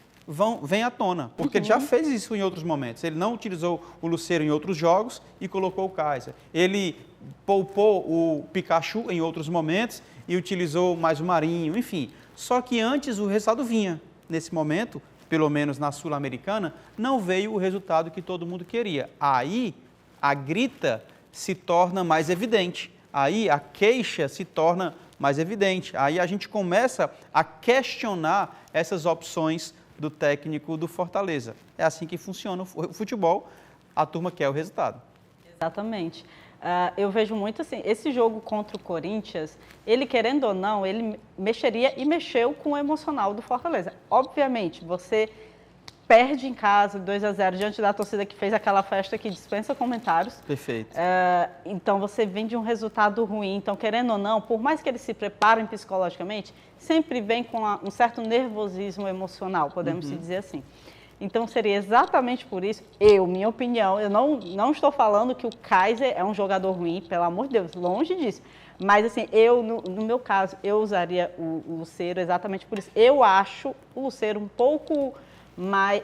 vêm à tona. Porque ele já fez isso em outros momentos. Ele não utilizou o Lucero em outros jogos e colocou o Kaiser. Ele poupou o Pikachu em outros momentos e utilizou mais o Marinho, enfim. Só que antes o resultado vinha. Nesse momento, pelo menos na Sul-Americana, não veio o resultado que todo mundo queria. Aí a grita se torna mais evidente. Aí a queixa se torna mais evidente. Aí a gente começa a questionar essas opções do técnico do Fortaleza. É assim que funciona o futebol, a turma quer o resultado. Exatamente. Eu vejo muito assim, esse jogo contra o Corinthians, ele querendo ou não, ele mexeria e mexeu com o emocional do Fortaleza. Obviamente, você perde em casa 2-0 diante da torcida que fez aquela festa que dispensa comentários. Perfeito. Então, você vem de um resultado ruim. Então, querendo ou não, por mais que eles se preparem psicologicamente, sempre vem com um certo nervosismo emocional, podemos se dizer assim. Então, seria exatamente por isso, minha opinião, eu não estou falando que o Kaiser é um jogador ruim, pelo amor de Deus, longe disso. Mas, assim, no meu caso, eu usaria o Lucero exatamente por isso. Eu acho o Lucero um pouco mais,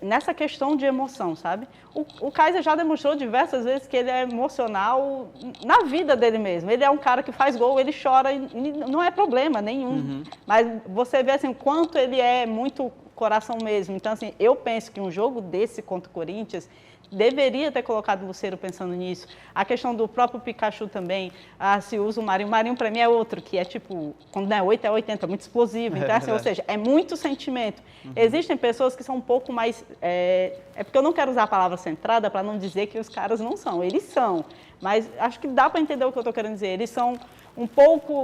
nessa questão de emoção, sabe? O Kaiser já demonstrou diversas vezes que ele é emocional na vida dele mesmo. Ele é um cara que faz gol, ele chora, e não é problema nenhum. Mas você vê, assim, o quanto ele é muito coração mesmo. Então, assim, eu penso que um jogo desse contra o Corinthians deveria ter colocado o Lucero pensando nisso. A questão do próprio Pikachu também, se usa o Marinho. O Marinho, para mim, é outro, que é tipo, quando não é 8, é 80, muito explosivo. Então, assim, ou seja, é muito sentimento. Existem pessoas que são um pouco mais... É porque eu não quero usar a palavra centrada para não dizer que os caras não são. Eles são. Mas acho que dá para entender o que eu estou querendo dizer. Eles são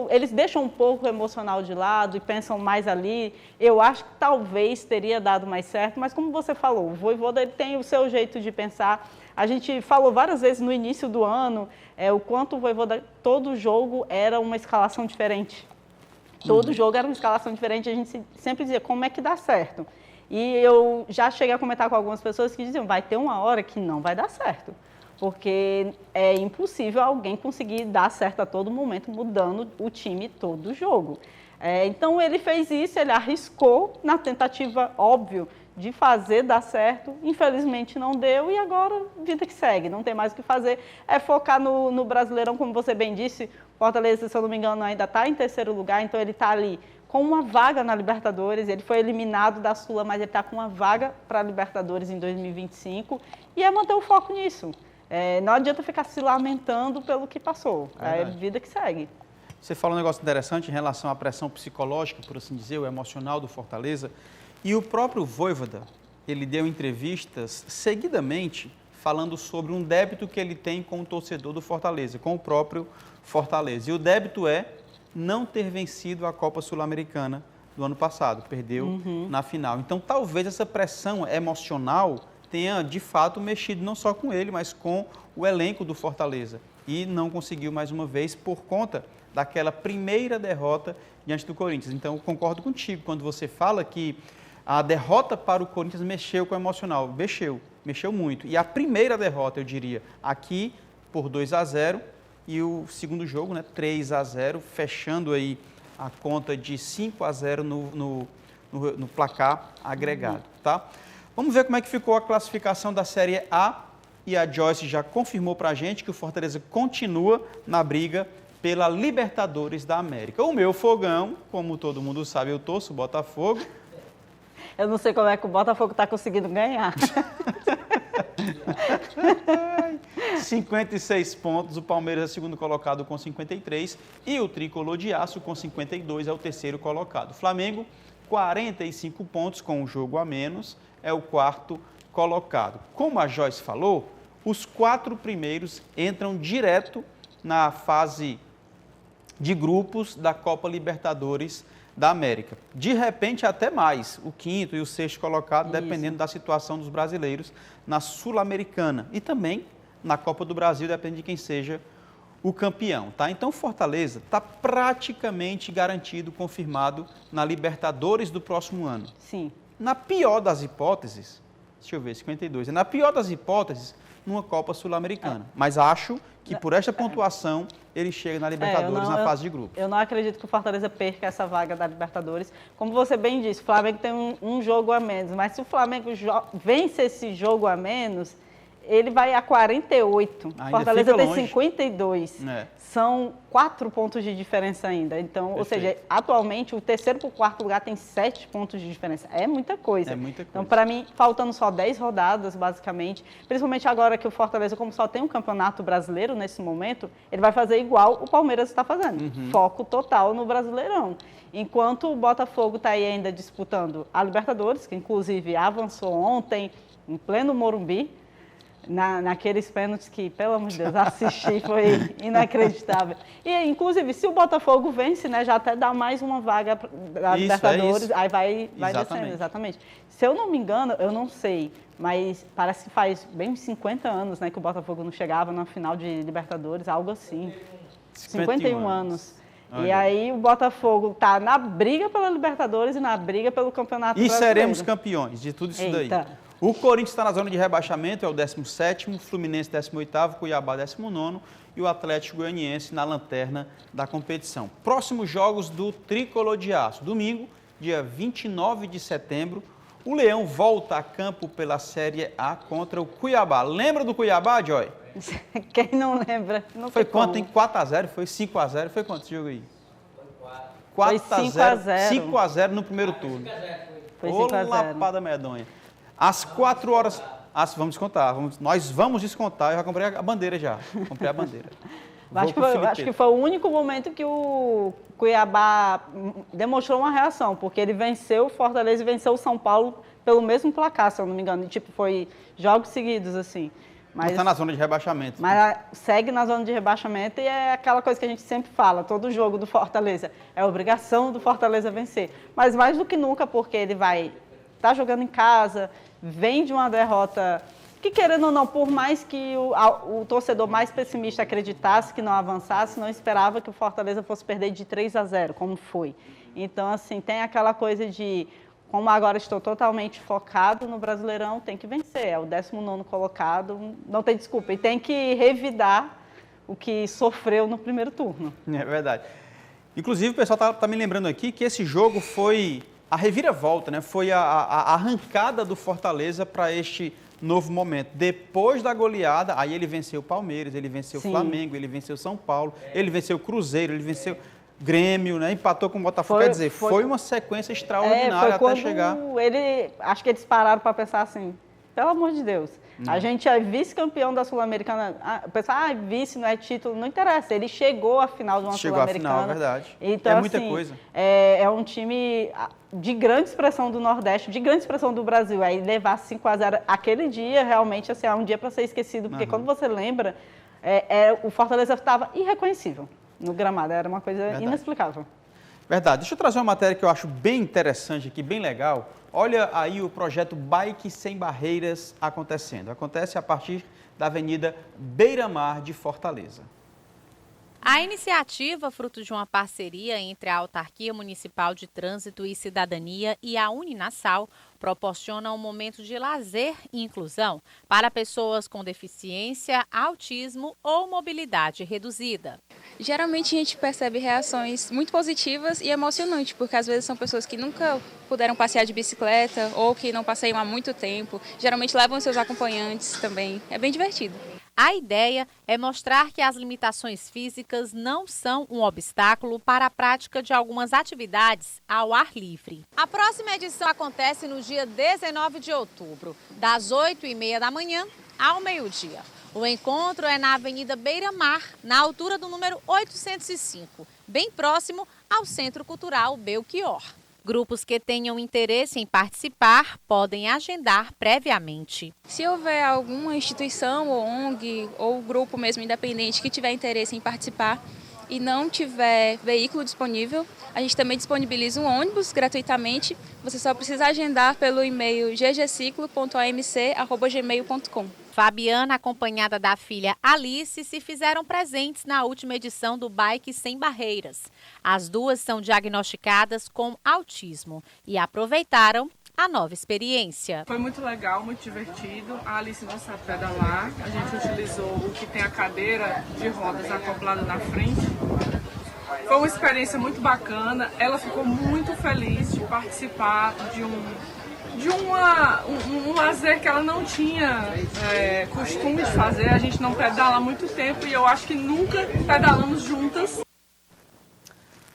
eles deixam um pouco o emocional de lado e pensam mais ali. Eu acho que talvez teria dado mais certo, mas como você falou, o Vojvoda ele tem o seu jeito de pensar. A gente falou várias vezes no início do ano o quanto o Vojvoda, todo jogo era uma escalação diferente. Todo jogo era uma escalação diferente, a gente sempre dizia como é que dá certo. E eu já cheguei a comentar com algumas pessoas que diziam, vai ter uma hora que não vai dar certo. Porque é impossível alguém conseguir dar certo a todo momento, mudando o time todo jogo. Então, ele fez isso, ele arriscou na tentativa, óbvio, de fazer dar certo. Infelizmente, não deu e agora, vida que segue, não tem mais o que fazer. É focar no Brasileirão, como você bem disse, Fortaleza, se eu não me engano, ainda está em terceiro lugar, então ele está ali com uma vaga na Libertadores. Ele foi eliminado da Sula, mas ele está com uma vaga para a Libertadores em 2025 e é manter o foco nisso. Não adianta ficar se lamentando pelo que passou. É vida que segue. Você falou um negócio interessante em relação à pressão psicológica, por assim dizer, o emocional do Fortaleza. E o próprio Vojvoda, ele deu entrevistas seguidamente falando sobre um débito que ele tem com o torcedor do Fortaleza, com o próprio Fortaleza. E o débito é não ter vencido a Copa Sul-Americana do ano passado. Perdeu na final. Então, talvez essa pressão emocional tenha, de fato, mexido não só com ele, mas com o elenco do Fortaleza. e não conseguiu mais uma vez por conta daquela primeira derrota diante do Corinthians. Então, eu concordo contigo quando você fala que a derrota para o Corinthians mexeu com o emocional. Mexeu muito. E a primeira derrota, eu diria, aqui por 2-0 e o segundo jogo, né, 3-0, fechando aí a conta de 5-0 no placar agregado, tá? Vamos ver como é que ficou a classificação da Série A. E a Joyce já confirmou para a gente que o Fortaleza continua na briga pela Libertadores da América. O meu fogão, como todo mundo sabe, eu torço o Botafogo. Eu não sei como é que o Botafogo está conseguindo ganhar. 56 pontos, o Palmeiras é o segundo colocado com 53 e o Tricolor de Aço com 52 é o terceiro colocado. Flamengo, 45 pontos com um jogo a menos, é o quarto colocado. Como a Joyce falou, os 4 primeiros entram direto na fase de grupos da Copa Libertadores da América. De repente, até mais, o quinto e o sexto colocado, dependendo da situação dos brasileiros na Sul-Americana. E também na Copa do Brasil, depende de quem seja o campeão, tá? Então, Fortaleza está praticamente garantido, confirmado na Libertadores do próximo ano. Sim. Na pior das hipóteses, deixa eu ver, 52, na pior das hipóteses, numa Copa Sul-Americana. Mas acho que por esta pontuação ele chega na Libertadores na fase de grupos. Eu não acredito que o Fortaleza perca essa vaga da Libertadores. Como você bem disse, o Flamengo tem um jogo a menos, mas se o Flamengo vence esse jogo a menos, ele vai a 48. O Fortaleza tem 52. São 4 pontos de diferença ainda. Então, ou seja, atualmente o terceiro para o quarto lugar tem 7 pontos de diferença. É muita coisa. É muita coisa. Então, para mim, faltando só 10 rodadas, basicamente, principalmente agora que o Fortaleza, como só tem um campeonato brasileiro nesse momento, ele vai fazer igual o Palmeiras está fazendo. Foco total no Brasileirão. Enquanto o Botafogo está aí ainda disputando a Libertadores, que inclusive avançou ontem, em pleno Morumbi, naqueles pênaltis que, pelo amor de Deus, assisti, foi inacreditável. E, inclusive, se o Botafogo vence, né, já até dá mais uma vaga da Libertadores, aí vai descendo, exatamente. Se eu não me engano, eu não sei, mas parece que faz bem uns 50 anos, né, que o Botafogo não chegava na final de Libertadores, algo assim. 51 anos. E aí o Botafogo está na briga pela Libertadores e na briga pelo Campeonato Brasileiro. E seremos campeões de tudo isso daí. O Corinthians está na zona de rebaixamento, é o 17º, o Fluminense 18º, Cuiabá 19º e o Atlético Goianiense na lanterna da competição. Próximos jogos do Tricolor de Aço. Domingo, dia 29 de setembro, o Leão volta a campo pela Série A contra o Cuiabá. Lembra do Cuiabá, Joy? Quem não lembra? Não foi quanto, hein? 4-0? Foi 5-0? Foi quanto esse jogo aí? Foi 4-0. 5-0 no primeiro turno. Foi 5-0. Ô, lapada medonha. Às 4 horas... vamos descontar. Nós vamos descontar. Eu já comprei a bandeira já. Comprei a bandeira. Acho que foi o único momento que o Cuiabá demonstrou uma reação, porque ele venceu o Fortaleza e venceu o São Paulo pelo mesmo placar, se eu não me engano. Tipo, foi jogos seguidos, assim. Mas está na zona de rebaixamento. Mas segue na zona de rebaixamento e é aquela coisa que a gente sempre fala, todo jogo do Fortaleza. É obrigação do Fortaleza vencer. Mas mais do que nunca, porque ele vai estar jogando em casa, vem de uma derrota que, querendo ou não, por mais que o torcedor mais pessimista acreditasse que não avançasse, não esperava que o Fortaleza fosse perder de 3-0, como foi. Então, assim, tem aquela coisa de, como agora estou totalmente focado no Brasileirão, tem que vencer. É o 19º colocado, não tem desculpa. E tem que revidar o que sofreu no primeiro turno. É verdade. Inclusive, o pessoal está me lembrando aqui que esse jogo foi a reviravolta, né? Foi a arrancada do Fortaleza para este novo momento. Depois da goleada, aí ele venceu o Palmeiras, ele venceu o Flamengo, ele venceu o São Paulo, ele venceu o Cruzeiro, ele venceu Grêmio, né? Empatou com o Botafogo. Quer dizer, foi uma sequência extraordinária até chegar. Acho que eles pararam para pensar assim, pelo amor de Deus, a gente é vice-campeão da Sul-Americana. O pessoal, vice não é título, não interessa. Ele chegou à final de uma Sul-Americana. Chegou à final, é verdade. Então, é muita coisa. É um time de grande expressão do Nordeste, de grande expressão do Brasil. Aí levar 5-0 aquele dia, realmente, assim, é um dia para ser esquecido, porque quando você lembra, o Fortaleza estava irreconhecível no gramado. Era uma coisa inexplicável. Verdade. Deixa eu trazer uma matéria que eu acho bem interessante aqui, bem legal. Olha aí o projeto Bike Sem Barreiras acontecendo. Acontece a partir da Avenida Beira-Mar de Fortaleza. A iniciativa, fruto de uma parceria entre a Autarquia Municipal de Trânsito e Cidadania e a Uninasal, proporciona um momento de lazer e inclusão para pessoas com deficiência, autismo ou mobilidade reduzida. Geralmente a gente percebe reações muito positivas e emocionantes, porque às vezes são pessoas que nunca puderam passear de bicicleta ou que não passeiam há muito tempo. Geralmente levam seus acompanhantes também. É bem divertido. A ideia é mostrar que as limitações físicas não são um obstáculo para a prática de algumas atividades ao ar livre. A próxima edição acontece no dia 19 de outubro, das 8h30 da manhã ao meio-dia. O encontro é na Avenida Beira Mar, na altura do número 805, bem próximo ao Centro Cultural Belchior. Grupos que tenham interesse em participar podem agendar previamente. Se houver alguma instituição ou ONG ou grupo mesmo independente que tiver interesse em participar e não tiver veículo disponível, a gente também disponibiliza um ônibus gratuitamente. Você só precisa agendar pelo e-mail ggciclo.amc@gmail.com. Fabiana, acompanhada da filha Alice, se fizeram presentes na última edição do Bike Sem Barreiras. As duas são diagnosticadas com autismo e aproveitaram a nova experiência. Foi muito legal, muito divertido. A Alice não sabe pedalar. A gente utilizou o que tem a cadeira de rodas acoplada na frente. Foi uma experiência muito bacana. Ela ficou muito feliz de participar de um lazer que ela não tinha costume de fazer. A gente não pedala há muito tempo e eu acho que nunca pedalamos juntas.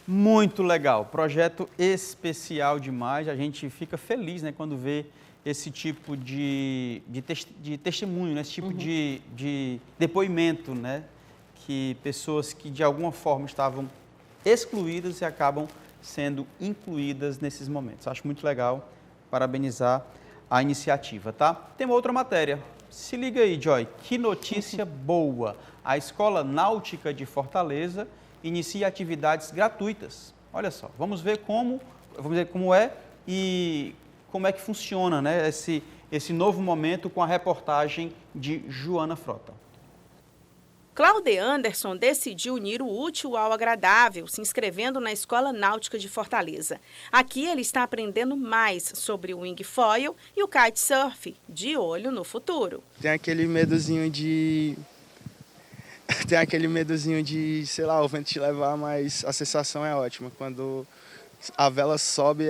Muito legal, projeto especial demais. A gente fica feliz, né, quando vê esse tipo de testemunho, né, esse tipo de depoimento, né, que pessoas que de alguma forma estavam excluídas e acabam sendo incluídas nesses momentos. Acho muito legal. Parabenizar a iniciativa, tá? Tem uma outra matéria. Se liga aí, Joy. Que notícia boa. A Escola Náutica de Fortaleza inicia atividades gratuitas. Olha só, vamos ver como é e como é que funciona, né, esse novo momento com a reportagem de Joana Frota. Cláudia Anderson decidiu unir o útil ao agradável, se inscrevendo na Escola Náutica de Fortaleza. Aqui ele está aprendendo mais sobre o wingfoil e o kitesurf, de olho no futuro. Tem aquele medozinho de, sei lá, o vento te levar, mas a sensação é ótima. Quando a vela sobe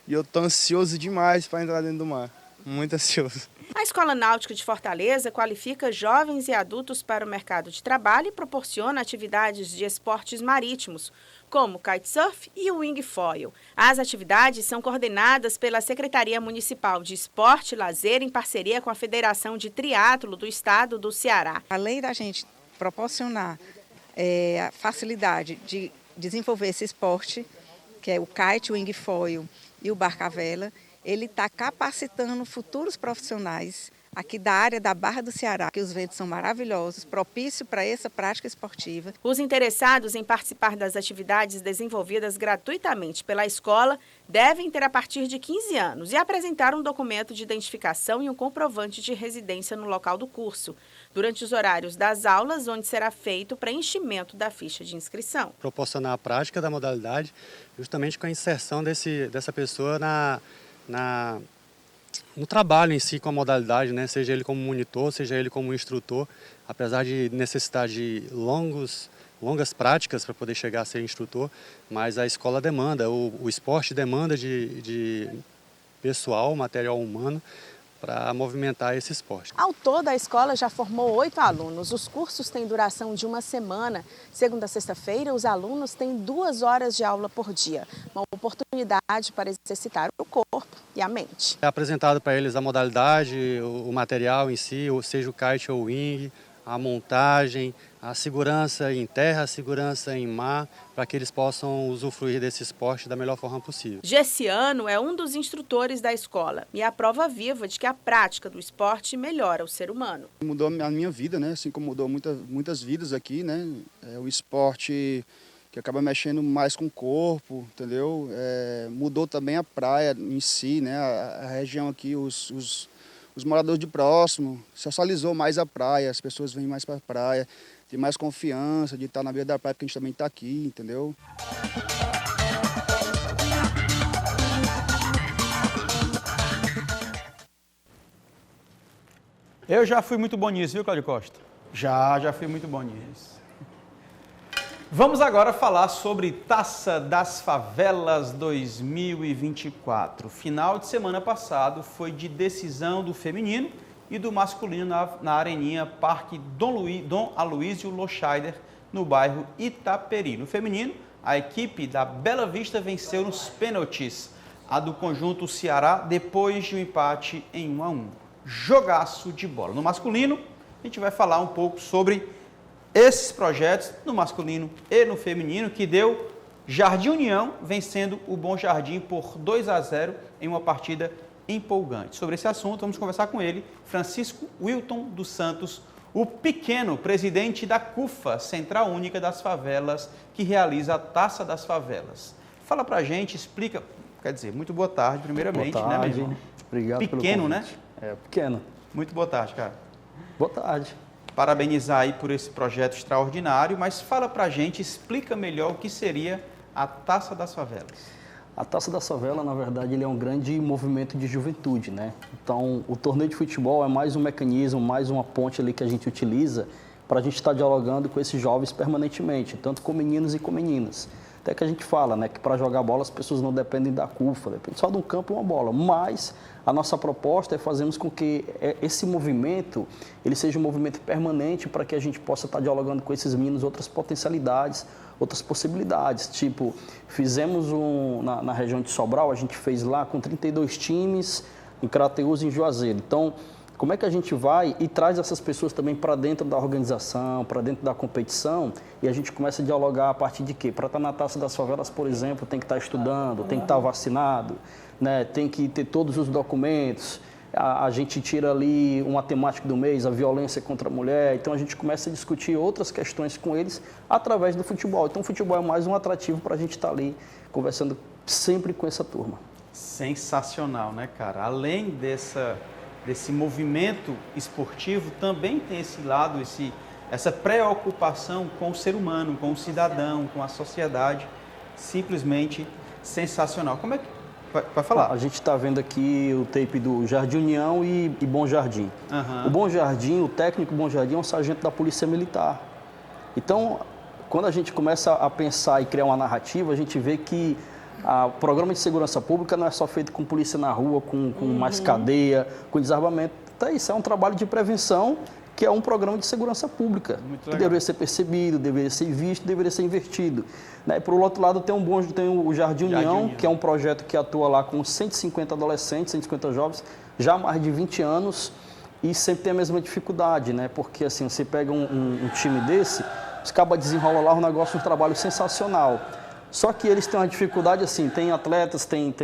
e eu tô ansioso demais para entrar dentro do mar. Muito ansioso. A Escola Náutica de Fortaleza qualifica jovens e adultos para o mercado de trabalho e proporciona atividades de esportes marítimos, como kitesurf e o wingfoil. As atividades são coordenadas pela Secretaria Municipal de Esporte e Lazer em parceria com a Federação de Triatlo do Estado do Ceará. Além da gente proporcionar a facilidade de desenvolver esse esporte, que é o kite, o wingfoil e o barco à vela, ele está capacitando futuros profissionais aqui da área da Barra do Ceará, que os ventos são maravilhosos, propício para essa prática esportiva. Os interessados em participar das atividades desenvolvidas gratuitamente pela escola devem ter a partir de 15 anos e apresentar um documento de identificação e um comprovante de residência no local do curso, durante os horários das aulas, onde será feito o preenchimento da ficha de inscrição. Proporcionar a prática da modalidade justamente com a inserção dessa pessoa no trabalho em si com a modalidade, né? Seja ele como monitor, seja ele como instrutor, apesar de necessitar de longas práticas para poder chegar a ser instrutor, mas a escola demanda, o esporte demanda de pessoal, material humano, para movimentar esse esporte. Ao todo, a escola já formou 8 alunos. Os cursos têm duração de uma semana. Segunda a sexta-feira, os alunos têm 2 horas de aula por dia. Uma oportunidade para exercitar o corpo e a mente. É apresentado para eles a modalidade, o material em si, seja o kite ou o wing, a montagem, a segurança em terra, a segurança em mar, para que eles possam usufruir desse esporte da melhor forma possível. Gessiano é um dos instrutores da escola e é a prova viva de que a prática do esporte melhora o ser humano. Mudou a minha vida, né? Assim como mudou muitas vidas aqui, né? O esporte que acaba mexendo mais com o corpo, entendeu? Mudou também a praia em si, né? A região aqui, os moradores de próximo, socializou mais a praia, as pessoas vêm mais para a praia. ter mais confiança, de estar na beira da praia, porque a gente também está aqui, entendeu? Eu já fui muito bom nisso, viu, Cláudio Costa? Já fui muito bom nisso. Vamos agora falar sobre Taça das Favelas 2024. Final de semana passado foi de decisão do feminino e do masculino na Areninha Parque Dom Aloysio Loscheider, no bairro Itaperi. No feminino, a equipe da Bela Vista venceu nos pênaltis a do conjunto Ceará depois de um empate em 1-1. Jogaço de bola. No masculino, a gente vai falar um pouco sobre esses projetos no masculino e no feminino, que deu Jardim União vencendo o Bom Jardim por 2-0 em uma partida empolgante. Sobre esse assunto, vamos conversar com ele, Francisco Wilton dos Santos, o pequeno presidente da CUFA, Central Única das Favelas, que realiza a Taça das Favelas. Fala pra gente, explica, quer dizer, muito boa tarde, primeiramente, boa tarde, né, meu irmão? Obrigado pequeno, pelo né? convite. É, pequeno. Muito boa tarde, cara. Boa tarde. Parabenizar aí por esse projeto extraordinário, mas fala pra gente, explica melhor o que seria a Taça das Favelas. A Taça das Favelas, na verdade, ele é um grande movimento de juventude, né? Então, o torneio de futebol é mais um mecanismo, mais uma ponte ali que a gente utiliza para a gente estar dialogando com esses jovens permanentemente, tanto com meninos e com meninas. Até que a gente fala, né, que para jogar bola as pessoas não dependem da CUFA, depende só de um campo e uma bola. Mas a nossa proposta é fazermos com que esse movimento ele seja um movimento permanente para que a gente possa estar dialogando com esses meninos outras potencialidades, outras possibilidades. Tipo, fizemos na região de Sobral, a gente fez lá com 32 times em Crateús e em Juazeiro. Então, como é que a gente vai e traz essas pessoas também para dentro da organização, para dentro da competição, e a gente começa a dialogar a partir de quê? Para estar na Taça das Favelas, por exemplo, tem que estar estudando, tem que estar vacinado, né? Tem que ter todos os documentos, a gente tira ali uma temática do mês, a violência contra a mulher, então a gente começa a discutir outras questões com eles através do futebol. Então o futebol é mais um atrativo para a gente estar ali conversando sempre com essa turma. Sensacional, né, cara? Além desse movimento esportivo, também tem esse lado, essa preocupação com o ser humano, com o cidadão, com a sociedade, simplesmente sensacional. Como é que vai falar? A gente está vendo aqui o tape do Jardim União e Bom Jardim. Uhum. O Bom Jardim, o técnico Bom Jardim é um sargento da Polícia Militar. Então, quando a gente começa a pensar e criar uma narrativa, a gente vê que o programa de segurança pública não é só feito com polícia na rua, com mais cadeia, com desarmamento. Então, isso é um trabalho de prevenção, que é um programa de segurança pública, que deveria ser percebido, deveria ser visto, deveria ser invertido. Né? E, por outro lado, tem o Jardim União, que é um projeto que atua lá com 150 adolescentes, 150 jovens, já há mais de 20 anos, e sempre tem a mesma dificuldade, né? Porque assim, você pega um time desse, os cabas desenrolam lá um negócio, um trabalho sensacional. Só que eles têm uma dificuldade, assim, tem atletas, tem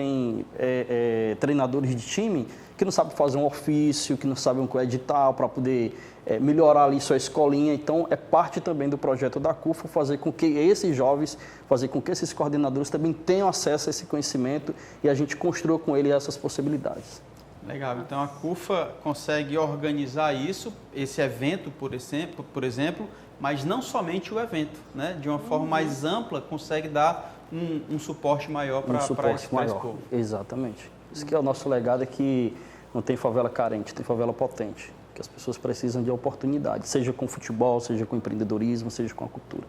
treinadores de time que não sabem fazer um ofício, que não sabem um edital para poder melhorar ali sua escolinha. Então, é parte também do projeto da CUFA fazer com que esses jovens, fazer com que esses coordenadores também tenham acesso a esse conhecimento e a gente construa com eles essas possibilidades. Legal, então a CUFA consegue organizar isso, esse evento, por exemplo, mas não somente o evento, né? De uma forma mais ampla, consegue dar um suporte maior para esse povo. Exatamente. Isso que é o nosso legado, é que não tem favela carente, tem favela potente. Que as pessoas precisam de oportunidade, seja com futebol, seja com empreendedorismo, seja com a cultura.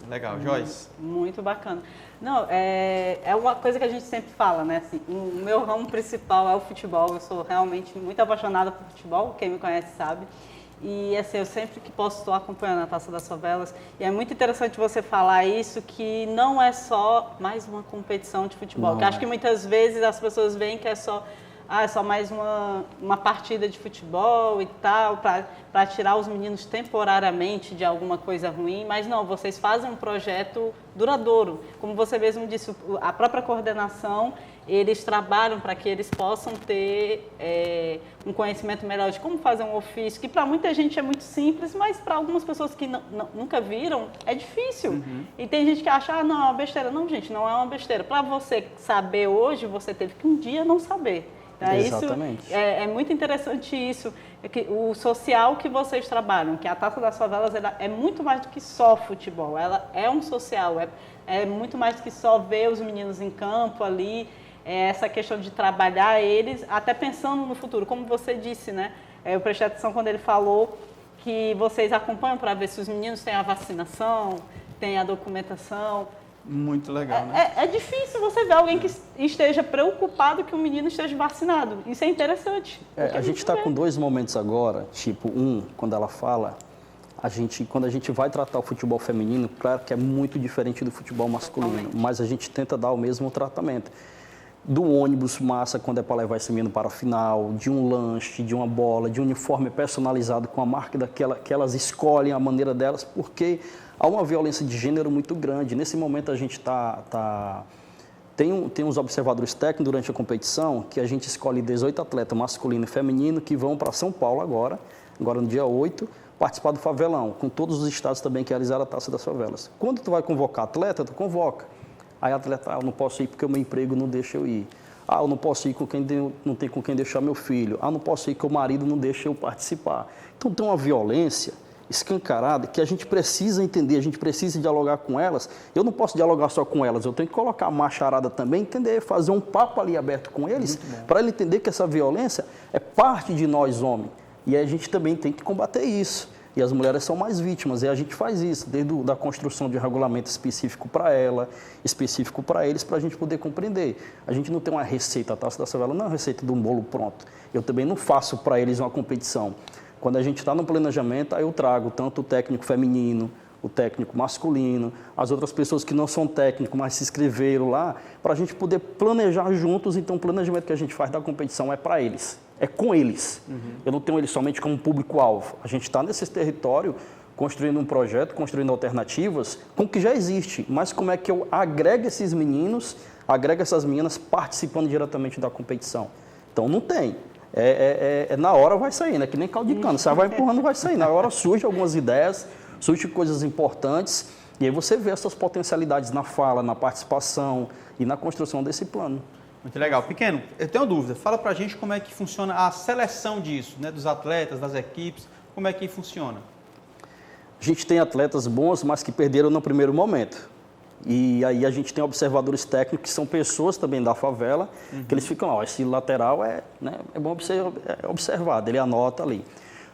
Legal, Joyce. Muito bacana. Não, é uma coisa que a gente sempre fala, né? Assim, o meu ramo principal é o futebol. Eu sou realmente muito apaixonada por futebol, quem me conhece sabe. E assim, eu sempre que posso estou acompanhando a Taça das Favelas. E é muito interessante você falar isso, que não é só mais uma competição de futebol. Porque acho que muitas vezes as pessoas veem que é só mais uma partida de futebol e tal, para tirar os meninos temporariamente de alguma coisa ruim. Mas não, vocês fazem um projeto duradouro. Como você mesmo disse, a própria coordenação, eles trabalham para que eles possam ter um conhecimento melhor de como fazer um ofício, que para muita gente é muito simples, mas para algumas pessoas que nunca viram, é difícil. Uhum. E tem gente que acha, não, é uma besteira. Não, gente, não é uma besteira. Para você saber hoje, você teve que um dia não saber. Então, Exatamente. Isso é muito interessante isso, que o social que vocês trabalham, que a Taça das Favelas é muito mais do que só futebol, ela é um social, é muito mais do que só ver os meninos em campo ali, essa questão de trabalhar eles, até pensando no futuro, como você disse, né? Eu prestei atenção quando ele falou que vocês acompanham para ver se os meninos têm a vacinação, têm a documentação. Muito legal, né? É difícil você ver alguém que esteja preocupado que o menino esteja vacinado. Isso é interessante. A gente está com 2 momentos agora, tipo, quando ela fala, quando a gente vai tratar o futebol feminino, claro que é muito diferente do futebol masculino, mas a gente tenta dar o mesmo tratamento. Do ônibus massa, quando é para levar esse menino para a final, de um lanche, de uma bola, de um uniforme personalizado com a marca que elas escolhem a maneira delas, porque há uma violência de gênero muito grande. Nesse momento a gente tem uns observadores técnicos durante a competição que a gente escolhe 18 atletas masculino e feminino que vão para São Paulo agora no dia 8, participar do Favelão, com todos os estados também que realizaram a Taça das Favelas. Quando tu vai convocar atleta, tu convoca. Aí atleta, eu não posso ir porque o meu emprego não deixa eu ir. Eu não posso ir com quem não tem com quem deixar meu filho. Eu não posso ir porque o marido não deixa eu participar. Então tem uma violência escancarada que a gente precisa entender, a gente precisa dialogar com elas. Eu não posso dialogar só com elas, eu tenho que colocar a macharada também, entender, fazer um papo ali aberto com eles, para ele entender que essa violência é parte de nós, homens. E a gente também tem que combater isso. E as mulheres são mais vítimas, e a gente faz isso, desde a construção de um regulamento específico para ela, específico para eles, para a gente poder compreender. A gente não tem uma receita, a Taça da Favela não é uma receita de um bolo pronto. Eu também não faço para eles uma competição. Quando a gente está no planejamento, aí eu trago tanto o técnico feminino, o técnico masculino, as outras pessoas que não são técnicos, mas se inscreveram lá, para a gente poder planejar juntos. Então, o planejamento que a gente faz da competição é para eles. É com eles. Eu não tenho eles somente como público-alvo. A gente está nesse território construindo um projeto, construindo alternativas com o que já existe. Mas como é que eu agrego esses meninos, agrego essas meninas participando diretamente da competição? Então não tem. Na hora vai sair, né? Que nem caldo de cana. Você vai empurrando, vai sair. Na hora surgem algumas ideias, surgem coisas importantes. E aí você vê essas potencialidades na fala, na participação e na construção desse plano. Muito legal. Pequeno, eu tenho uma dúvida. Fala pra gente como é que funciona a seleção disso, né? Dos atletas, das equipes, como é que funciona? A gente tem atletas bons, mas que perderam no primeiro momento. E aí a gente tem observadores técnicos, que são pessoas também da favela, que eles ficam, esse lateral é bom observado, ele anota ali.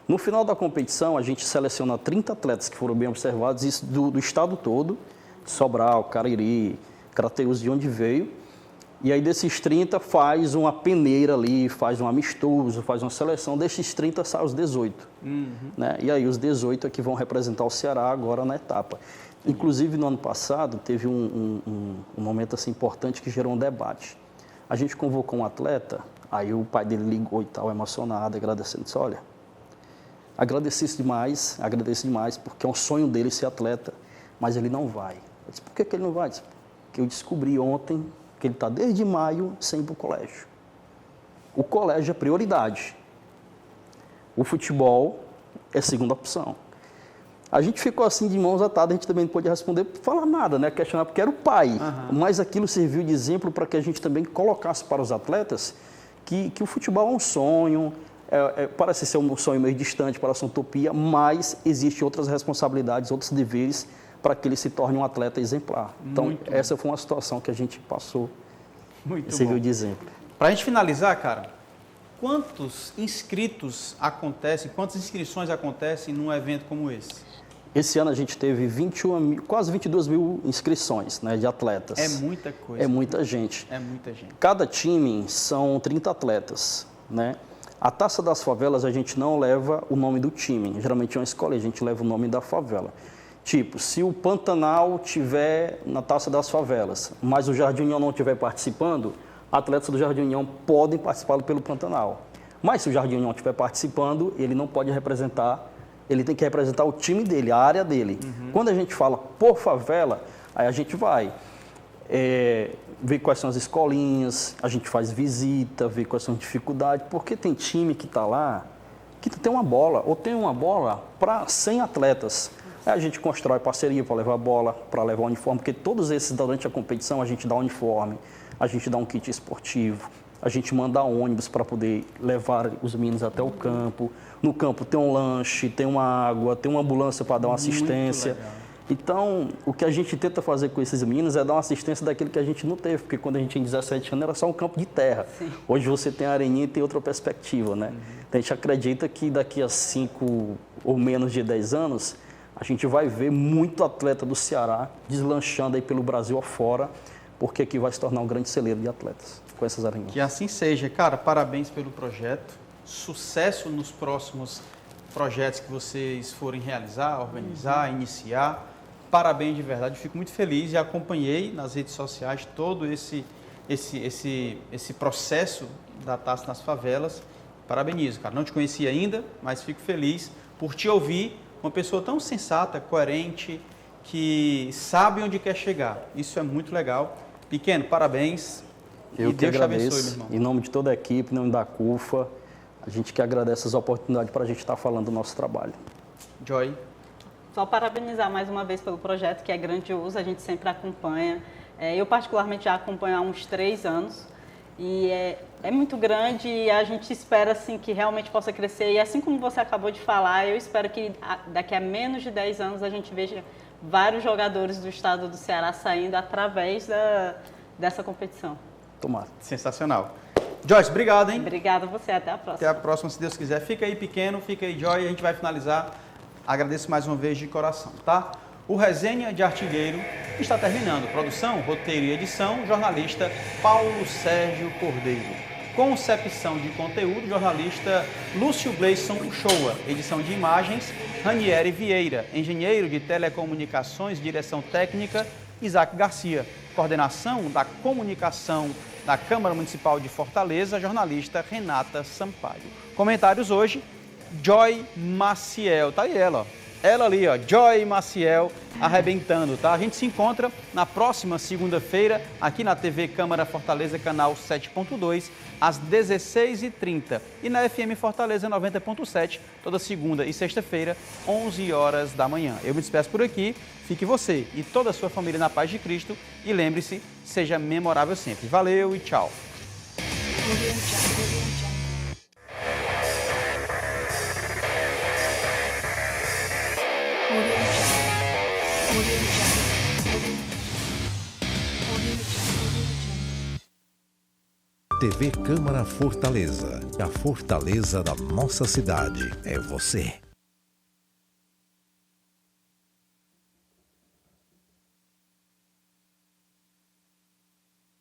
No final da competição, a gente seleciona 30 atletas que foram bem observados, isso do estado todo, Sobral, Cariri, Crateús, de onde veio. E aí desses 30 faz uma peneira ali, faz um amistoso, faz uma seleção. Desses 30 saem os 18. Né? E aí os 18 é que vão representar o Ceará agora na etapa. Inclusive no ano passado teve um momento assim importante que gerou um debate. A gente convocou um atleta, aí o pai dele ligou e tal, emocionado, agradecendo. Disse, olha, agradeço demais, porque é um sonho dele ser atleta, mas ele não vai. Eu disse, por que ele não vai? Eu disse, porque eu descobri ontem que ele está desde maio sem ir para o colégio. O colégio é prioridade. O futebol é segunda opção. A gente ficou assim de mãos atadas, a gente também não pôde responder, falar nada, né? Questionar, porque era o pai. Mas aquilo serviu de exemplo para que a gente também colocasse para os atletas que o futebol é um sonho, parece ser um sonho meio distante, parece uma utopia, mas existem outras responsabilidades, outros deveres para que ele se torne um atleta exemplar. Então, essa foi uma situação que a gente passou e serviu de exemplo. Para a gente finalizar, cara, quantos inscritos acontecem, quantas inscrições acontecem num evento como esse? Esse ano a gente teve quase 22 mil inscrições, né, de atletas. É muita coisa. É muita gente. É muita gente. Cada time são 30 atletas, né? A Taça das Favelas a gente não leva o nome do time, geralmente é uma escola, a gente leva o nome da favela. Tipo, se o Pantanal tiver na Taça das Favelas, mas o Jardim União não estiver participando, atletas do Jardim União podem participar pelo Pantanal. Mas se o Jardim União estiver participando, ele não pode representar, ele tem que representar o time dele, a área dele. Quando a gente fala por favela, aí a gente vai ver quais são as escolinhas, a gente faz visita, ver quais são as dificuldades, porque tem time que está lá, que tem uma bola, ou tem uma bola para 100 atletas. Aí a gente constrói parceria para levar a bola, para levar o uniforme, porque todos esses, durante a competição, a gente dá uniforme, a gente dá um kit esportivo, a gente manda ônibus para poder levar os meninos até o campo. No campo tem um lanche, tem uma água, tem uma ambulância para dar uma assistência. Então, o que a gente tenta fazer com esses meninos é dar uma assistência daquilo que a gente não teve, porque quando a gente tinha 17 anos era só um campo de terra. Sim. Hoje você tem a areninha e tem outra perspectiva, né? Então, a gente acredita que daqui a 5 ou menos de 10 anos, a gente vai ver muito atleta do Ceará deslanchando aí pelo Brasil afora, porque aqui vai se tornar um grande celeiro de atletas com essas areninhas. Que assim seja. Cara, parabéns pelo projeto. Sucesso nos próximos projetos que vocês forem realizar, organizar, iniciar. Parabéns de verdade, fico muito feliz e acompanhei nas redes sociais todo esse processo da Taça nas Favelas. Parabenizo, cara. Não te conhecia ainda, mas fico feliz por te ouvir, uma pessoa tão sensata, coerente, que sabe onde quer chegar. Isso é muito legal. Pequeno, parabéns. Eu e que Deus agradeço, te abençoe, meu irmão. em nome de toda a equipe, em nome da CUFA, a gente que agradece essa oportunidade para a gente estar falando do nosso trabalho. Joy. Só parabenizar mais uma vez pelo projeto, que é grandioso, a gente sempre acompanha. Eu particularmente já acompanho há uns 3 anos e é muito grande e a gente espera assim, que realmente possa crescer. E assim como você acabou de falar, eu espero que daqui a menos de 10 anos a gente veja vários jogadores do estado do Ceará saindo através dessa competição. Tomara. Sensacional. Joyce, obrigado, hein? Obrigada a você, até a próxima. Até a próxima, se Deus quiser. Fica aí, Pequeno, fica aí, Joy, a gente vai finalizar. Agradeço mais uma vez de coração, tá? O Resenha de Artilheiro está terminando. Produção, roteiro e edição, jornalista Paulo Sérgio Cordeiro. Concepção de conteúdo, jornalista Lúcio Gleison Shoa. Edição de imagens, Ranieri Vieira. Engenheiro de telecomunicações, direção técnica, Isaac Garcia. Coordenação da comunicação da Câmara Municipal de Fortaleza, jornalista Renata Sampaio. Comentários hoje, Joy Maciel, tá aí ela, ó. Ela ali, ó, Joy Maciel, arrebentando, tá? A gente se encontra na próxima segunda-feira, aqui na TV Câmara Fortaleza, canal 7.2, às 16h30. E na FM Fortaleza 90.7, toda segunda e sexta-feira, 11 horas da manhã. Eu me despeço por aqui, fique você e toda a sua família na paz de Cristo. E lembre-se, seja memorável sempre. Valeu e tchau. TV Câmara Fortaleza. A fortaleza da nossa cidade é você.